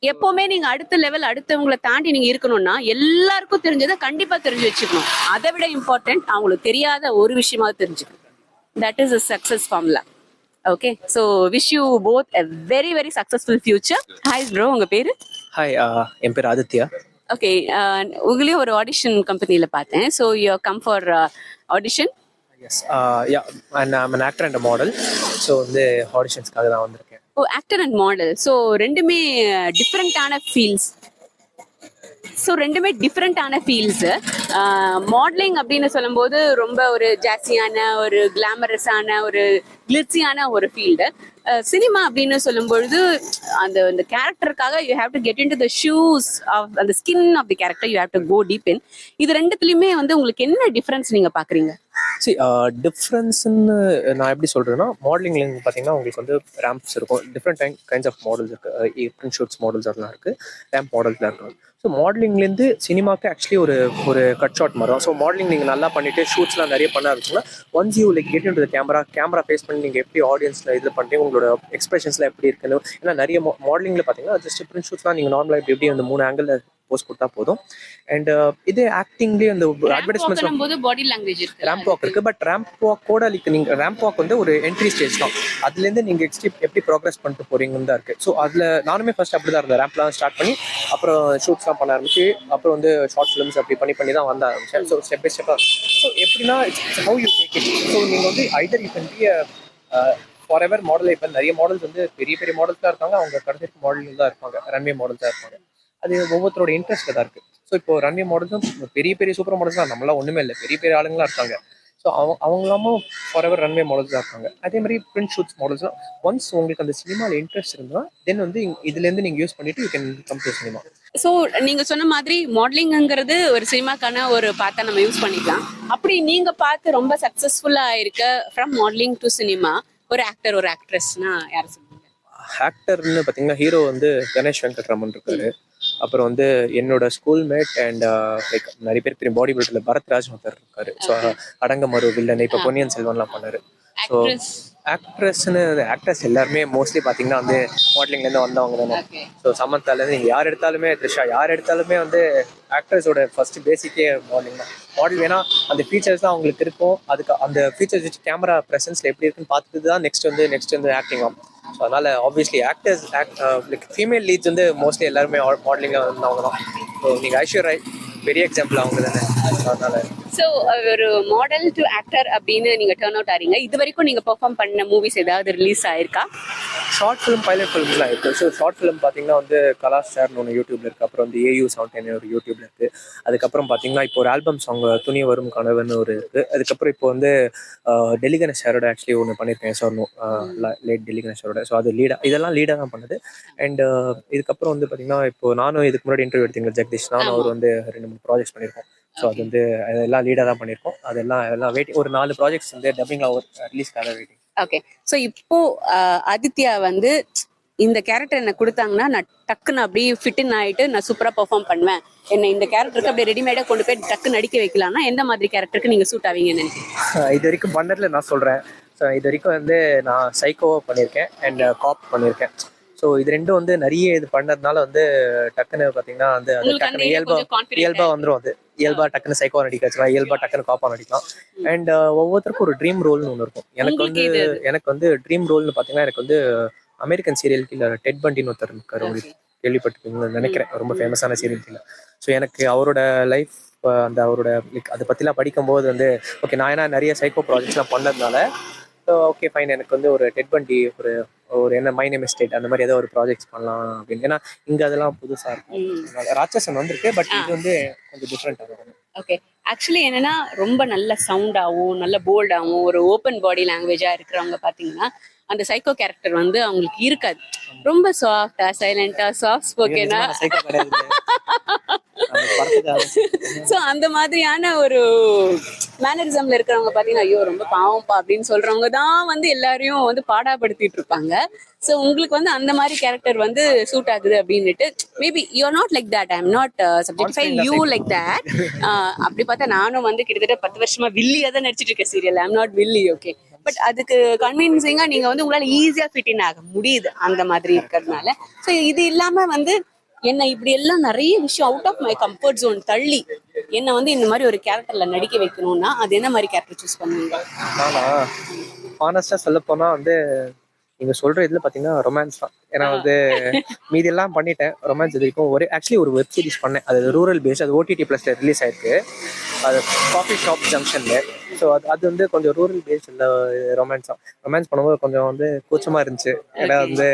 எப்பவுமே நீங்க அடுத்த லெவல் அடுத்தவங்களை தாண்டி நீங்க இருக்கணும்னா எல்லாருக்கும் தெரிஞ்சதை கண்டிப்பா தெரிஞ்சு வச்சுக்கணும். அதை விட இம்பார்ட்டன்ட் அவங்களுக்கு தெரியாத ஒரு விஷயமாவது தெரிஞ்சுக்கணும். That is a success formula. Okay, so wish you both a very very successful future. Hi bro, உங்க பேரு? ஹாய், என் பேர் ஆதித்யா. ஓகே, உங்களையும் ஒரு ஆடிஷன் கம்பெனியில் பார்த்தேன். So you come for audition. Yes yeah and I'm an actor and a model. So வந்து ஆடிஷன்ஸ்க்காக தான் வந்திருக்கேன். ஓ, ஆக்டர் அண்ட் மாடல். ஸோ ரெண்டுமே டிஃப்ரெண்ட்டான ஃபீல்ட்ஸ். ஃபீல்ட்ஸு. மாடலிங் அப்படின்னு சொல்லும்போது ரொம்ப ஒரு ஜாஸ்தியான, ஒரு கிளாமரஸான, ஒரு கிளிட்ஸியான ஒரு ஃபீல்டு. சினிமா அப்படின்னு சொல்லும்பொழுது அந்த கேரக்டருக்காக you have to get into the shoes of அந்த skin of the character, you have to go deep in. இது ரெண்டுத்துலையுமே வந்து உங்களுக்கு என்ன டிஃப்ரென்ஸ் நீங்கள் பார்க்குறீங்க? டிஃப்ரென்ஸ்ன்னு நான் எப்படி சொல்கிறேன்னா, மாடலிங்ல பார்த்தீங்கன்னா உங்களுக்கு வந்து ரேம்ப்ஸ் இருக்கும், டிஃப்ரெண்ட் கைண்ட்ஸ் ஆஃப் மாடல்ஸ் இருக்குது, பிரிண்ட் ஷூட்ஸ் மாடல்ஸ் அதெல்லாம் இருக்குது, ரேம்ப் மாடல்ஸ்லாம் இருக்கும். ஸோ மாடலிங்லேருந்து சினிமாவுக்கு ஆக்சுவலி ஒரு கட் ஷாட் மாதிரி தான். ஸோ மாடலிங் நீங்கள் நல்லா பண்ணிவிட்டு ஷூட்ஸ்லாம் நிறைய பண்ண ஆரம்பிச்சிங்கன்னா, once you like get into the camera face பண்ணி நீங்கள் எப்படி ஆடியன்ஸில் இது பண்ணுறீங்க, உங்களோட எக்ஸ்பிரஷன்ஸ்லாம் எப்படி இருக்குன்னு. ஏன்னா நிறைய மாடலிங்கில் பார்த்தீங்கன்னா ஜஸ்ட் பிரிண்ட் ஷூட்ஸ்லாம் நீங்கள் நார்மலாக எப்படி அந்த 3 ஆங்கிளில் போஸ்ட் கொடுத்தா போதும். அண்ட் இதே ஆக்டிங்லேயே அந்த அட்வர்டைஸ்மெண்ட்ஸ் பாடி லாங்குவேஜ் இருக்கு, ரேம்ப் வாக் இருக்குது. பட் ரேம்ப் வாக்கோட நீங்கள் ரேம்ப் வாக் வந்து ஒரு என்ட்ரி ஸ்டேஜ் தான். அதுலேருந்து நீங்கள் எப்படி ப்ரோக்ரஸ் பண்ணிட்டு போகிறீங்கன்னு தான் இருக்குது. ஸோ அதில் நானுமே ஃபர்ஸ்ட் அப்படி தான் இருந்தேன். ரேம்ப்லாம் ஸ்டார்ட் பண்ணி அப்புறம் ஷூட்ஸ்லாம் பண்ண ஆரம்பிச்சு, அப்புறம் வந்து ஷார்ட் ஃபிலிம்ஸ் அப்படி பண்ணி தான் வந்த ஆரம்பிச்சேன். ஸோ ஸ்டெப் பை ஸ்டெப்பாக. ஸோ எப்படின்னா it's how you take it. So நீங்கள் வந்து Hyder you can be for ever model. இப்போ நிறைய மாடல்ஸ் வந்து பெரிய மாடல்ஸ் தான் இருக்காங்க, அவங்க கடைசி மாடல் தான் இருப்பாங்க, ரன்வே மாடல்ஸ் தான் இருப்பாங்க. அது ஒவ்வொருத்தரோட இன்ட்ரெஸ்ட் தான் இருக்குது. ஸோ இப்போ ரன்வே மாடல்ஸும் பெரிய சூப்பர் மாடல்ஸ் தான், நம்மளாம் ஒன்றுமே இல்லை, பெரிய ஆளுங்களாம் இருக்காங்க. ஸோ அவங்களாமும் ஃபார் எவர் ரன்வே மாடல்ஸ் தான் இருக்காங்க. அதே மாதிரி பிரிண்ட் ஷூட்ஸ் மாடல்ஸ்லாம் ஒன்ஸ் உங்களுக்கு அந்த சினிமாவில் இன்ட்ரெஸ்ட் இருந்தால் தென் வந்து இதுலேருந்து நீங்கள் யூஸ் பண்ணிட்டு you can come to cinema. So நீங்க சொன்ன மாதிரி மாடலிங்கிறது ஒரு சினிமாக்கான ஒரு பார்ட்டா நம்ம யூஸ் பண்ணிக்கலாம். அப்படி நீங்க பார்த்து ரொம்ப சக்சஸ்ஃபுல்லா இருக்க ஃப்ரம் மாடலிங் டு சினிமா ஒரு ஆக்டர், ஒரு ஆக்ட்ரஸ்னா யாரை சொல்லுங்க? ஆக்டர்னு பார்த்தீங்கன்னா ஹீரோ வந்து கணேஷ் வெங்கட்ராமன் இருக்காரு. அப்புறம் வந்து என்னோட ஸ்கூல்மேட் அண்ட் லைக் நிறைய பேர் பெரிய பாடி பில்டர்ல பரத்ராஜ் ஒருத்தர் இருக்காரு. ஸோ அடங்கமரு வில்லன், இப்போ பொன்னியின் செல்வன்லாம் பண்ணாரு. ஸோ ஆக்ட்ரஸ் எல்லாருமே மோஸ்ட்லி பார்த்தீங்கன்னா வந்து மாடலிங்லேருந்து வந்தவங்க தானே. ஸோ சமந்தாலேருந்து நீங்கள் யார் எடுத்தாலுமே, த்ரிஷா யார் எடுத்தாலுமே வந்து ஆக்ட்ரஸோட ஃபர்ஸ்ட் பேசிக்கே மாடலிங் தான். மாடல் வேணா அந்த ஃபீச்சர்ஸ் தான் அவங்களுக்கு இருக்கும். அதுக்கு அந்த ஃபீச்சர்ஸ் வச்சு கேமரா ப்ரெசன்ஸில் எப்படி இருக்குன்னு பார்த்துட்டு தான் நெக்ஸ்ட் வந்து ஆக்டிங் ஆகும். ஸோ அதனால் obviously actors like female leads வந்து மோஸ்ட்லி எல்லாருமே மாடலிங்காக வந்தவங்க தான். ஸோ நீங்கள் ஐஸ்வர்யா ராய் பெரிய எக்ஸாம்பிள் அவங்க தானே. அதனால ஸோ ஒரு மாடல் டு ஆக்டர் அப்படின்னு நீங்க டர்ன் அவுட் ஆறீங்க. இது வரைக்கும் நீங்க பெர்ஃபார்ம் பண்ண மூவிஸ் ஏதாவது ரிலீஸ் ஆயிருக்கா? ஷார்ட் ஃபிலிம், பைலட் ஃபிலிம்லாம் இருக்குது. ஸோ ஷார்ட் ஃபிலிம் பார்த்தீங்கன்னா வந்து கலாஷ் சார்னு ஒன்று யூடியூப்ல இருக்குது. அப்புறம் வந்து AU17 ஒரு யூடியூப்ல இருக்குது. அதுக்கப்புறம் பார்த்தீங்கன்னா இப்போ ஒரு ஆல்பம் சாங் துணி வரும் கனவுன்னு ஒரு இருக்குது. அதுக்கப்புறம் இப்போ வந்து டெல்லி கணேஷ் சாரோட ஆக்சுவலி ஒன்று பண்ணியிருக்கேன், சொன்னோம் லேட் டெல்லி கணேஷ் சாரோட. ஸோ அது இதெல்லாம் லீடாக தான் பண்ணுது. அண்ட் இதுக்கப்புறம் வந்து பார்த்தீங்கன்னா இப்போ நானும் இதுக்கு முன்னாடி இன்டர்வியூ எடுத்தீங்க ஜெகதீஷ், நானும் அவர் வந்து 2-3 ப்ராஜெக்ட்ஸ் பண்ணியிருக்கோம். ஸோ அது வந்து அதெல்லாம் லீடாக தான் பண்ணியிருக்கோம். அதெல்லாம் வெயிட்டிங். ஒரு 4 ப்ராஜெக்ட்ஸ் வந்து டப்பிங்காக ரிலீஸ்க்காக வெயிட்டிங். ஓகே. ஸோ இப்போ ஆதித்யா வந்து இந்த கேரக்டர் என்ன கொடுத்தாங்கன்னா நான் டக்குன்னு அப்படியே ஃபிட்டின் ஆகிட்டு நான் சூப்பராக பெர்ஃபார்ம் பண்ணுவேன், என்ன இந்த கேரக்டருக்கு அப்படியே ரெடிமேடாக கொண்டு போய் டக்கு நடிக்க வைக்கலாம்னா எந்த மாதிரி கேரக்டருக்கு நீங்கள் சூட் ஆவீங்கன்னு நினைக்கிறேன்? இது வரைக்கும் பண்ணதில் நான் சொல்கிறேன். ஸோ இது வரைக்கும் வந்து நான் சைக்கோவாக பண்ணியிருக்கேன் அண்ட் காப் பண்ணியிருக்கேன். ஸோ இது ரெண்டும் வந்து நிறைய இது பண்ணதுனால வந்து டக்குன்னு பார்த்தீங்கன்னா வந்து அது டக்குன்னு இயல்பாக வந்துடும். அது இயல்பாக டக்குன்னு சைக்கோவா நடிக்க வச்சுக்கலாம், இயல்பாக டக்குன்னு காப்பா நடிக்கலாம். அண்ட் ஒவ்வொருத்தருக்கும் ஒரு ட்ரீம் ரோல்னு ஒன்று இருக்கும். எனக்கு வந்து ட்ரீம் ரோல்னு பார்த்தீங்கன்னா எனக்கு வந்து அமெரிக்கன் சீரியல் கில்லர் டெட் பண்டின்னு ஒருத்தர் இருக்காரு, உங்களுக்கு கேள்விப்பட்டிருப்பீங்கன்னு நினைக்கிறேன், ரொம்ப ஃபேமஸான சீரியல் கில்லர். ஸோ எனக்கு அவரோட லைஃப் அந்த அவரோட அதை பற்றிலாம் படிக்கும்போது வந்து ஓகே, நான் ஏன்னா நிறைய சைக்கோ ப்ராஜெக்ட்ஸ்லாம் பண்ணதுனால ஓகே ஃபைன், எனக்கு வந்து ஒரு டெட் பண்டி ஒரு என்ன மை நேம் இஸ் டெட் அந்த மாதிரி ஏதோ ஒரு ப்ராஜெக்ட்ஸ் பண்ணலாம் அப்படின்னு. ஏன்னா இங்கே அதெல்லாம் புதுசாக இருக்கும். ராட்சசன் வந்திருக்கு, பட் இது வந்து கொஞ்சம் டிஃப்ரெண்டாக இருக்கும். ஓகே. ஆக்சுவலி என்னன்னா ரொம்ப நல்ல சவுண்டாகவும் நல்ல போல்டாகவும் ஒரு ஓப்பன் பாடி லாங்குவேஜாக இருக்கிறவங்க பார்த்தீங்கன்னா அந்த சைக்கோ கேரக்டர் வந்து அவங்களுக்கு இருக்காது. ரொம்ப சாஃப்டா சைலண்டா சாஃப்ட் ஸ்போக்கனா ஸோ அந்த மாதிரியான ஒரு மேனரிசம்ல இருக்கிறவங்க பார்த்தீங்கன்னா ஐயோ ரொம்ப பாவம்ப்பா அப்படின்னு சொல்றவங்க தான் வந்து எல்லாரையும் வந்து பாடாப்படுத்திட்டு இருப்பாங்க. ஸோ உங்களுக்கு வந்து அந்த மாதிரி கேரக்டர் வந்து சூட் ஆகுது அப்படின்னுட்டு maybe you are not like that, I am not subjectify you like that. அப்படி பார்த்தா நானும் வந்து கிட்டத்தட்ட 10 வருஷமா வில்லியா தான் நடிச்சிட்டு இருக்கேன் சீரியல். ஐ எம் நாட் வில்லி, ஓகே. பட் அதுக்கு கன்வீன்சிங்கா நீங்க வந்து உங்களால ஈஸியா ஃபிட் இன் ஆக முடியுது அந்த மாதிரி இருக்கிறதுனால. ஸோ இது இல்லாம வந்து என்ன இப்படி எல்லாம் நிறைய விஷயம் out of my comfort zone தள்ளி என்ன வந்து இந்த மாதிரி ஒரு கேரக்டர்ல நடிக்க வைக்கணும்னா அது என்ன மாதிரி கேரக்டர் சூஸ் பண்ணுவீங்க? நானா ஆனஸ்டா சொல்ல போனா வந்து நீங்க சொல்ற இதுல பாத்தீங்கன்னா ரொமான்ஸ் தான். ஏன்னா வந்து மீதி எல்லாம் பண்ணிட்டேன், ரொமான்ஸ் இது வரைக்கும் ஒரே ஆக்சுவலி ஒரு வெப் சீரிஸ் பண்ணேன். அது ரூரல் பேஸ், அது OTT ப்ளஸ்ல ரிலீஸ் ஆயிருக்கு. அது காஃபி ஷாப் ஜங்ஷன்ல. ஸோ அது வந்து கொஞ்சம் ரூரல் பேஸ் இல்லை ரொமான்ஸ் தான். ரொமான்ஸ் பண்ணும்போது கொஞ்சம் வந்து கூச்சமா இருந்துச்சு. ஏன்னா வந்து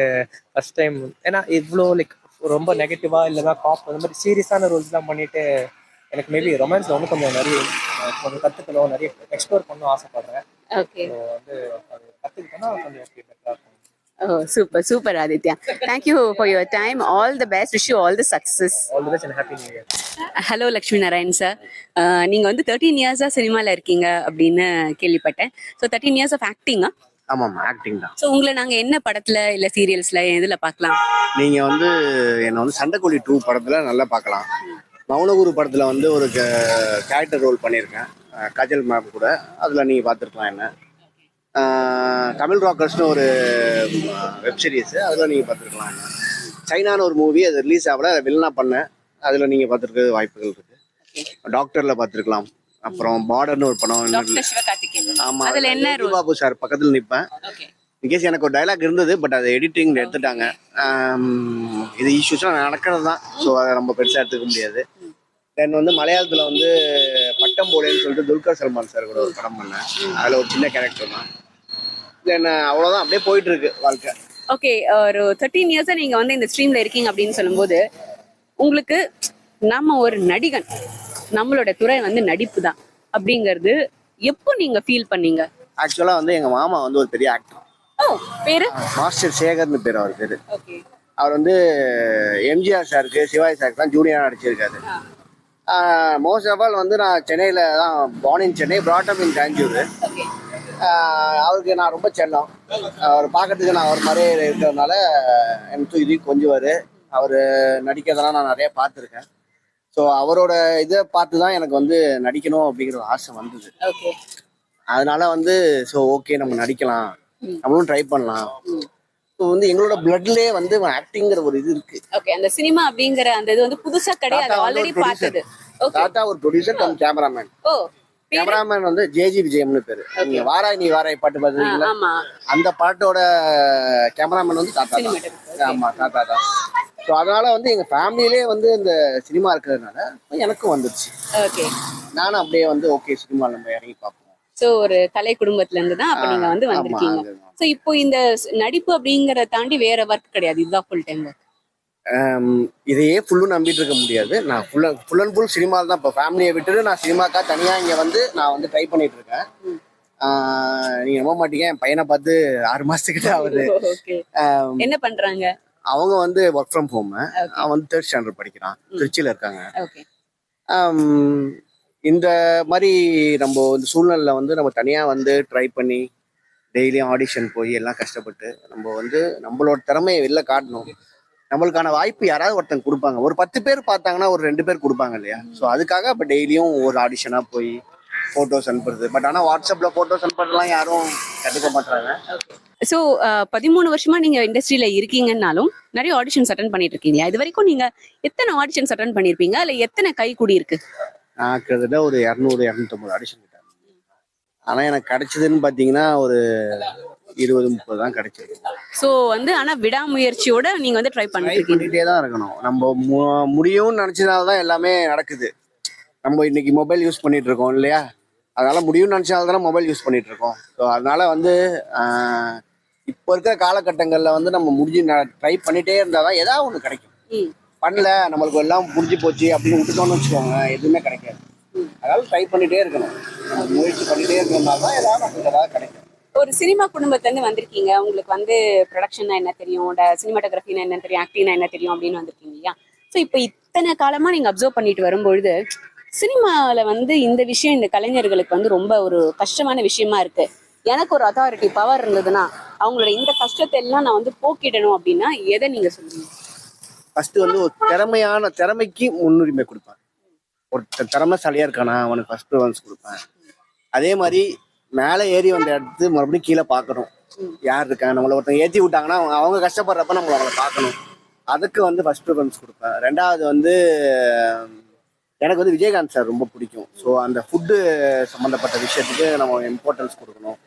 ஃபர்ஸ்ட் டைம், ஏன்னா இவ்வளோ லைக் ரொம்ப நெகட்டிவா இல்லைன்னா காப் அந்த மாதிரி சீரியஸான ரோல்ஸ் தான் பண்ணிட்டு எனக்கு மேபி ரொமான்ஸ்ல வந்து கொஞ்சம் நிறைய கொஞ்சம் கத்துக்கணும், நிறைய எக்ஸ்ப்ளோர் பண்ணணும் ஆசைப்படுறேன். ஓகே. ஸோ வந்து அது கத்துக்கிட்டோம்னா கொஞ்சம் பெட்டரா இருக்கும். Oh, super, super, Aditya. Thank you for your time. All the best. Wish you all the success. All the best and happy new year. Hello Lakshmi Narayan sir. நீங்கள் வந்து 13 இயர்ஸாக சினிமாவில் இருக்கீங்க அப்படின்னு கேள்விப்பட்டேன். ஸோ 13 இயர்ஸ் ஆஃப் ஆக்டிங்கா? ஆமாம், ஆக்டிங் தான். ஸோ உங்களை நாங்கள் என்ன படத்தில் இல்லை சீரியல்ஸில் எதில் பார்க்கலாம்? நீங்கள் வந்து என்னை வந்து சண்டைக்கோழி 2 படத்தில் நல்லா பார்க்கலாம். மௌனகுரு படத்தில் வந்து ஒரு கேரக்டர் ரோல் பண்ணியிருக்கேன் கஜல் மேம் கூட. அதில் நீங்கள் பார்த்துருக்கலாம் என்ன. தமிழ் ராக்கர்ஸ்னு ஒரு வெப் சீரிஸ், அதில் நீங்கள் பார்த்துருக்கலாம் என்ன. சைனான்னு ஒரு மூவி, அது ரிலீஸ் ஆகல, அதை வில்லனா பண்ணேன், அதில் நீங்கள் பார்த்துருக்க வாய்ப்புகள் இருக்குது. டாக்டரில் பார்த்துருக்கலாம். அப்புறம் பார்டர்னு ஒரு படம். ஆமாம், அதில் என்ன ரோல்? பாபு சார் பக்கத்தில் நிற்பேன். இன்கேஸ் எனக்கு ஒரு டைலாக் இருந்தது, பட் அதை எடிட்டிங் எடுத்துட்டாங்க. இது இஷ்யூஸ்லாம் நடக்கிறது தான். ஸோ அதை நம்ம பெருசாக எடுத்துக்க முடியாது. தென் வந்து மலையாளத்தில் வந்து பட்டம் போலேன்னு சொல்லிட்டு துல்கர் சல்மான் சார் கூட ஒரு படம் பண்ணேன். அதில் ஒரு சின்ன கேரக்டர் தான். தென் அவ்வளோதான், அப்படியே போயிட்டு இருக்கு வாழ்க்கை. ஓகே. ஒரு 13 இயர்ஸாக நீங்கள் வந்து இந்த ஸ்ட்ரீமில் இருக்கீங்க அப்படின்னு சொல்லும்போது உங்களுக்கு நம்ம ஒரு நடிகன், நம்மளோட துறை வந்து நடிப்பு தான் அப்படிங்கிறது எப்போ நீங்கள் ஃபீல் பண்ணீங்க? ஆக்சுவலாக வந்து எங்கள் மாமா வந்து ஒரு பெரிய ஆக்டர். ஓ, பேரு? மாஸ்டர் சேகர்னு பேர் அவர் பேர். ஓகே. அவர் வந்து எம்ஜிஆர் சாருக்கு, சிவாஜி சாருக்கு தான் ஜூனியராக நடிச்சிருக்காரு. மோஸ்ட் ஆஃப் ஆல் வந்து நான் சென்னையில் தான், born in Chennai, brought up in Thanjur. அவருக்கு நான் ரொம்ப செல்லம். அவர் பார்க்கறதுக்கு நான் ஒரு மாதிரி இருக்கிறதுனால எனக்கு இது கொஞ்சுவார். அவர் நடிக்கிறதெல்லாம் நான் நிறைய பார்த்துருக்கேன். ஸோ அவரோட இதை பார்த்து தான் எனக்கு வந்து நடிக்கணும் அப்படிங்கிற ஒரு ஆசை வந்தது. அதனால வந்து ஸோ ஓகே நம்ம நடிக்கலாம், நம்மளும் ட்ரை பண்ணலாம். ஸோ வந்து எங்களோட பிளட்லேயே வந்து ஆக்டிங்கிற ஒரு இது இருக்கு. ஓகே. அந்த சினிமா அப்படிங்கிற அந்த இது வந்து புதுசா கிடையாது, ஆல்ரெடி பார்த்தது. தாத்தா ஒரு ப்ரொடியூசர் கம் கேமராமேன். ஓ, கேமராமேன் வந்து ஜேஜி விஜயம்னு பேரு. நீங்க வாராய் நீ வாராய் பாட்டு பாத்துருக்கீங்களா? அந்த பாட்டோட கேமராமேன் வந்து தாத்தா தான். ஆமா, தாத்தா தான். ஸோ அதனால வந்து எங்க ஃபேமிலியிலே வந்து இந்த சினிமா இருக்கிறதுனால எனக்கும் வந்துருச்சு. ஓகே. நானும் அப்படியே வந்து ஓகே சினிமாவில் நம்ம இறங்கி பார்ப்போம். ஸோ ஒரு கலை குடும்பத்துல இருந்து தான் அப்ப நீங்க வந்து வந்திருக்கீங்க. ஸோ இப்போ இந்த நடிப்பு அப்படிங்கறத தாண்டி வேற ஒர்க் கிடையாது, இதுதான் ஃபுல் டைம் ஒர்க். இதையே ஃபுல்லும் நம்பிட்டு இருக்க முடியாது. நான் ஃபுல் அண்ட் ஃபுல் சினிமாவில் தான். இப்போ ஃபேமிலியை விட்டுட்டு நான் சினிமாக்கா தனியாக இங்கே வந்து நான் வந்து ட்ரை பண்ணிட்டு இருக்கேன். நீங்க நம்ப மாட்டீங்க, என் பையனை பார்த்து 6 மாசத்துக்கிட்ட ஆகுது. என்ன பண்றாங்க அவங்க? வந்து ஒர்க் ஃப்ரம் ஹோம். அவன் வந்து 3rd ஸ்டாண்டர்ட் படிக்கிறான், திருச்சியில் இருக்காங்க. இந்த மாதிரி நம்ம இந்த சூழ்நிலையில் வந்து நம்ம தனியாக வந்து ட்ரை பண்ணி டெய்லியும் ஆடிஷன் போய் எல்லாம் கஷ்டப்பட்டு நம்ம வந்து நம்மளோட திறமையை வெளில காட்டணும். நம்மளுக்கான வாய்ப்பு யாராவது ஒருத்தங்க கொடுப்பாங்க. ஒரு 10 பேர் பார்த்தாங்கன்னா ஒரு 2 பேர் கொடுப்பாங்க இல்லையா? ஸோ அதுக்காக இப்போ டெய்லியும் ஒரு ஆடிஷனாக போய் ஃபோட்டோஸ் அனுப்புறது. பட் ஆனால் வாட்ஸ்அப்பில் ஃபோட்டோஸ் அனுப்புறதுலாம் யாரும் கற்றுக்க மாட்டாங்க. ஸோ 13 வருஷமா நீங்க இண்டஸ்ட்ரியில இருக்கீங்கன்னாலும் நிறைய ஆடிஷன்ஸ் அட்டன் பண்ணிட்டு இருக்கீங்களா? இது வரைக்கும் நீங்க எத்தனை ஆடிஷன்ஸ் அட்டன் பண்ணிருப்பீங்க? இல்ல எத்தனை கை கூடி இருக்கு? நான் கிட்டத்தட்ட ஒரு 200-250 ஆடிஷன் கிட்ட. ஆனால் எனக்கு கிடைச்சதுன்னு பார்த்தீங்கன்னா ஒரு 20-30 தான் கிடைச்சது. ஸோ வந்து ஆனால் விடாமுயற்சியோட நீங்க வந்து ட்ரை பண்ணிட்டே தான் இருக்கணும். நம்ம முடியும்னு நினைச்சதால தான் எல்லாமே நடக்குது. நம்ம இன்னைக்கு மொபைல் யூஸ் பண்ணிட்டு இருக்கோம் இல்லையா? அதனால முடியும்னு நினைச்சதால தானே மொபைல் யூஸ் பண்ணிட்டு இருக்கோம். ஸோ அதனால வந்து இப்போ இருக்கிற காலகட்டங்களில் வந்து நம்ம ட்ரை பண்ணிட்டே இருந்தால் தான் ஏதாவது ஒன்று கிடைக்கும். பண்ணல நம்மளுக்கு எல்லாம் புரிஞ்சு போச்சு அப்படின்னு விட்டுட்டோம்னு வச்சுக்கோங்க, எதுவுமே கிடைக்காது. அதனால ட்ரை பண்ணிட்டே இருக்கணும், முயற்சி பண்ணிட்டே இருக்கிறதுனால தான் ஏதாவது கிடைக்கும். ஒரு சினிமா குடும்பத்துல இருந்து வந்திருக்கீங்க, உங்களுக்கு வந்து ப்ரொடக்ஷன்னா என்ன தெரியும், சினிமாட்டோகிராஃபினா என்ன தெரியும், ஆக்டிங்னா என்ன தெரியும் அப்படின்னு வந்திருக்கீங்க இல்லையா? ஸோ இப்போ இத்தனை காலமா நீங்க அப்சர்வ் பண்ணிட்டு வரும்பொழுது சினிமாவில் வந்து இந்த விஷயம் இந்த கலைஞர்களுக்கு வந்து ரொம்ப ஒரு கஷ்டமான விஷயமா இருக்கு. எனக்கு ஒரு அத்தாரிட்டி பவர் இருந்ததுன்னா அவங்களோட இந்த கஷ்டத்தை எல்லாம் நான் வந்து போக்கிடணும் அப்படின்னா எதை நீங்க சொல்லுவீங்க? ஃபர்ஸ்ட் வந்து ஒரு திறமைக்கு முன்னுரிமை கொடுப்பேன். ஒரு திறமைசாலியா இருக்கானா அவனுக்கு ஃபர்ஸ்ட் ப்ரிஃபரன்ஸ் கொடுப்பேன். அதே மாதிரி மேலே ஏறி வந்த இடத்து மறுபடியும் கீழே பார்க்கணும். யார் இருக்காங்க, நம்மளை ஒருத்தங்க ஏற்றி விட்டாங்கன்னா அவங்க கஷ்டப்படுறப்ப நம்மளை அவங்களை பார்க்கணும். அதுக்கு வந்து ஃபர்ஸ்ட் ப்ரிஃபரன்ஸ் கொடுப்பேன். ரெண்டாவது வந்து எனக்கு வந்து விஜயகாந்த் சார் ரொம்ப பிடிக்கும். ஸோ அந்த ஃபுட்டு சம்மந்தப்பட்ட விஷயத்துக்கு நம்ம இம்பார்ட்டன்ஸ் கொடுக்கணும்.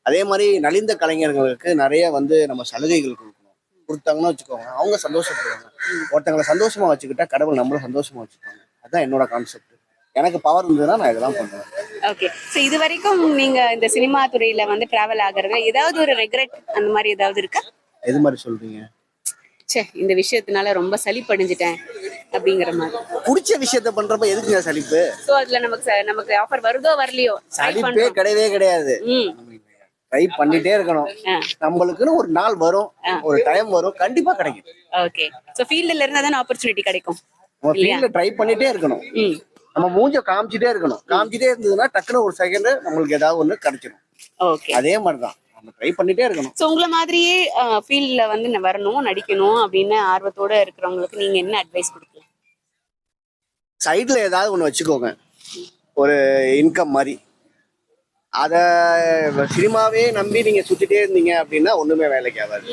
அதே மாதிரி நலிந்த கலைஞர்களுக்கு நிறைய வந்து நம்ம சலுகைகள் கொடுத்தாங்கன்னு வச்சுக்கோங்க, அவங்க சந்தோஷப்படுவாங்க. ஒருத்தங்களை சந்தோஷமா வச்சுக்கிட்டா கடவுள் நம்மளும் சந்தோஷமா வச்சுக்கோங்க. அதுதான் என்னோட கான்செப்ட். எனக்கு பவர் இருந்ததுன்னா நான் இதெல்லாம் பண்ணுவேன். ஓகே. ஸோ இது வரைக்கும் நீங்க இந்த சினிமா துறையில வந்து டிராவல் ஆகுறது ஏதாவது ஒரு ரெக்ரெட் அந்த மாதிரி ஏதாவது இருக்கா? எது மாதிரி சொல்றீங்க? சே, இந்த விஷயத்தினால ரொம்ப சலிப்படைஞ்சிட்டேன் அப்படிங்கிற மாதிரி. பிடிச்ச விஷயத்த பண்றப்ப எதுக்குங்க சலிப்பு? ஸோ அதுல நமக்கு ஆஃபர் வருதோ வரலையோ சலிப்பே கிடையவே கிடையாது. ட்ரை பண்ணிட்டே இருக்கணும். நம்மளுக்குன்னு ஒரு நாள் வரும், ஒரு டைம் வரும், கண்டிப்பா கிடைக்கும். ஓகே. ஸோ ஃபீல்ட்ல இருந்தா தான் ஆப்பர்ச்சுனிட்டி கிடைக்கும். நம்ம ஃபீல்ட்ல ட்ரை பண்ணிட்டே இருக்கணும். நம்ம மூஞ்ச காமிச்சிட்டே இருக்கணும். காமிச்சிட்டே இருந்ததுன்னா டக்குன்னு ஒரு செகண்ட் நம்மளுக்கு ஏதாவது ஒண்ணு கிடைச்சிடும். ஓகே. அதே மாதிரிதான் நம்ம ட்ரை பண்ணிட்டே இருக்கணும். ஸோ உங்களை மாதிரியே ஃபீல்ட்ல வந்து வரணும், நடிக்கணும் அப்படின்னு ஆர்வத்தோட இருக்கிறவங்களுக்கு நீங்க என்ன அட்வைஸ் கொடுக்கலாம்? சைட்ல ஏதாவது ஒண்ணு வச்சுக்கோங்க, ஒரு இன்கம் மாதிரி. அத சினிமாவே நம்பி நீங்க சுத்திட்டே இருந்தீங்க அப்படின்னா ஒண்ணுமே வேலைக்கு ஆகாது.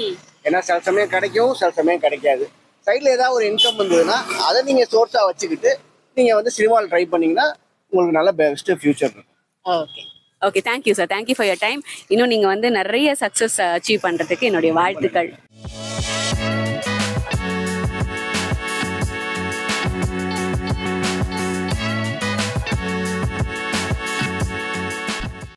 ஏன்னா சில சமயம் கிடைக்கும், சில சமயம் கிடைக்காது. சைட்ல ஏதாவது ஒரு இன்கம் இருந்ததுன்னா அதை நீங்க சோர்ஸா வச்சுக்கிட்டு நீங்க வந்து சினிமாவில் ட்ரை பண்ணீங்கன்னா உங்களுக்கு நல்ல பெஸ்ட் ஃபியூச்சர் இருக்கும். Okay. Okay, thank you sir. Thank you for your time. இன்னும் நீங்க வந்து நிறைய சக்ஸஸ் அச்சீவ் பண்றதுக்கு என்னுடைய வாழ்த்துக்கள்.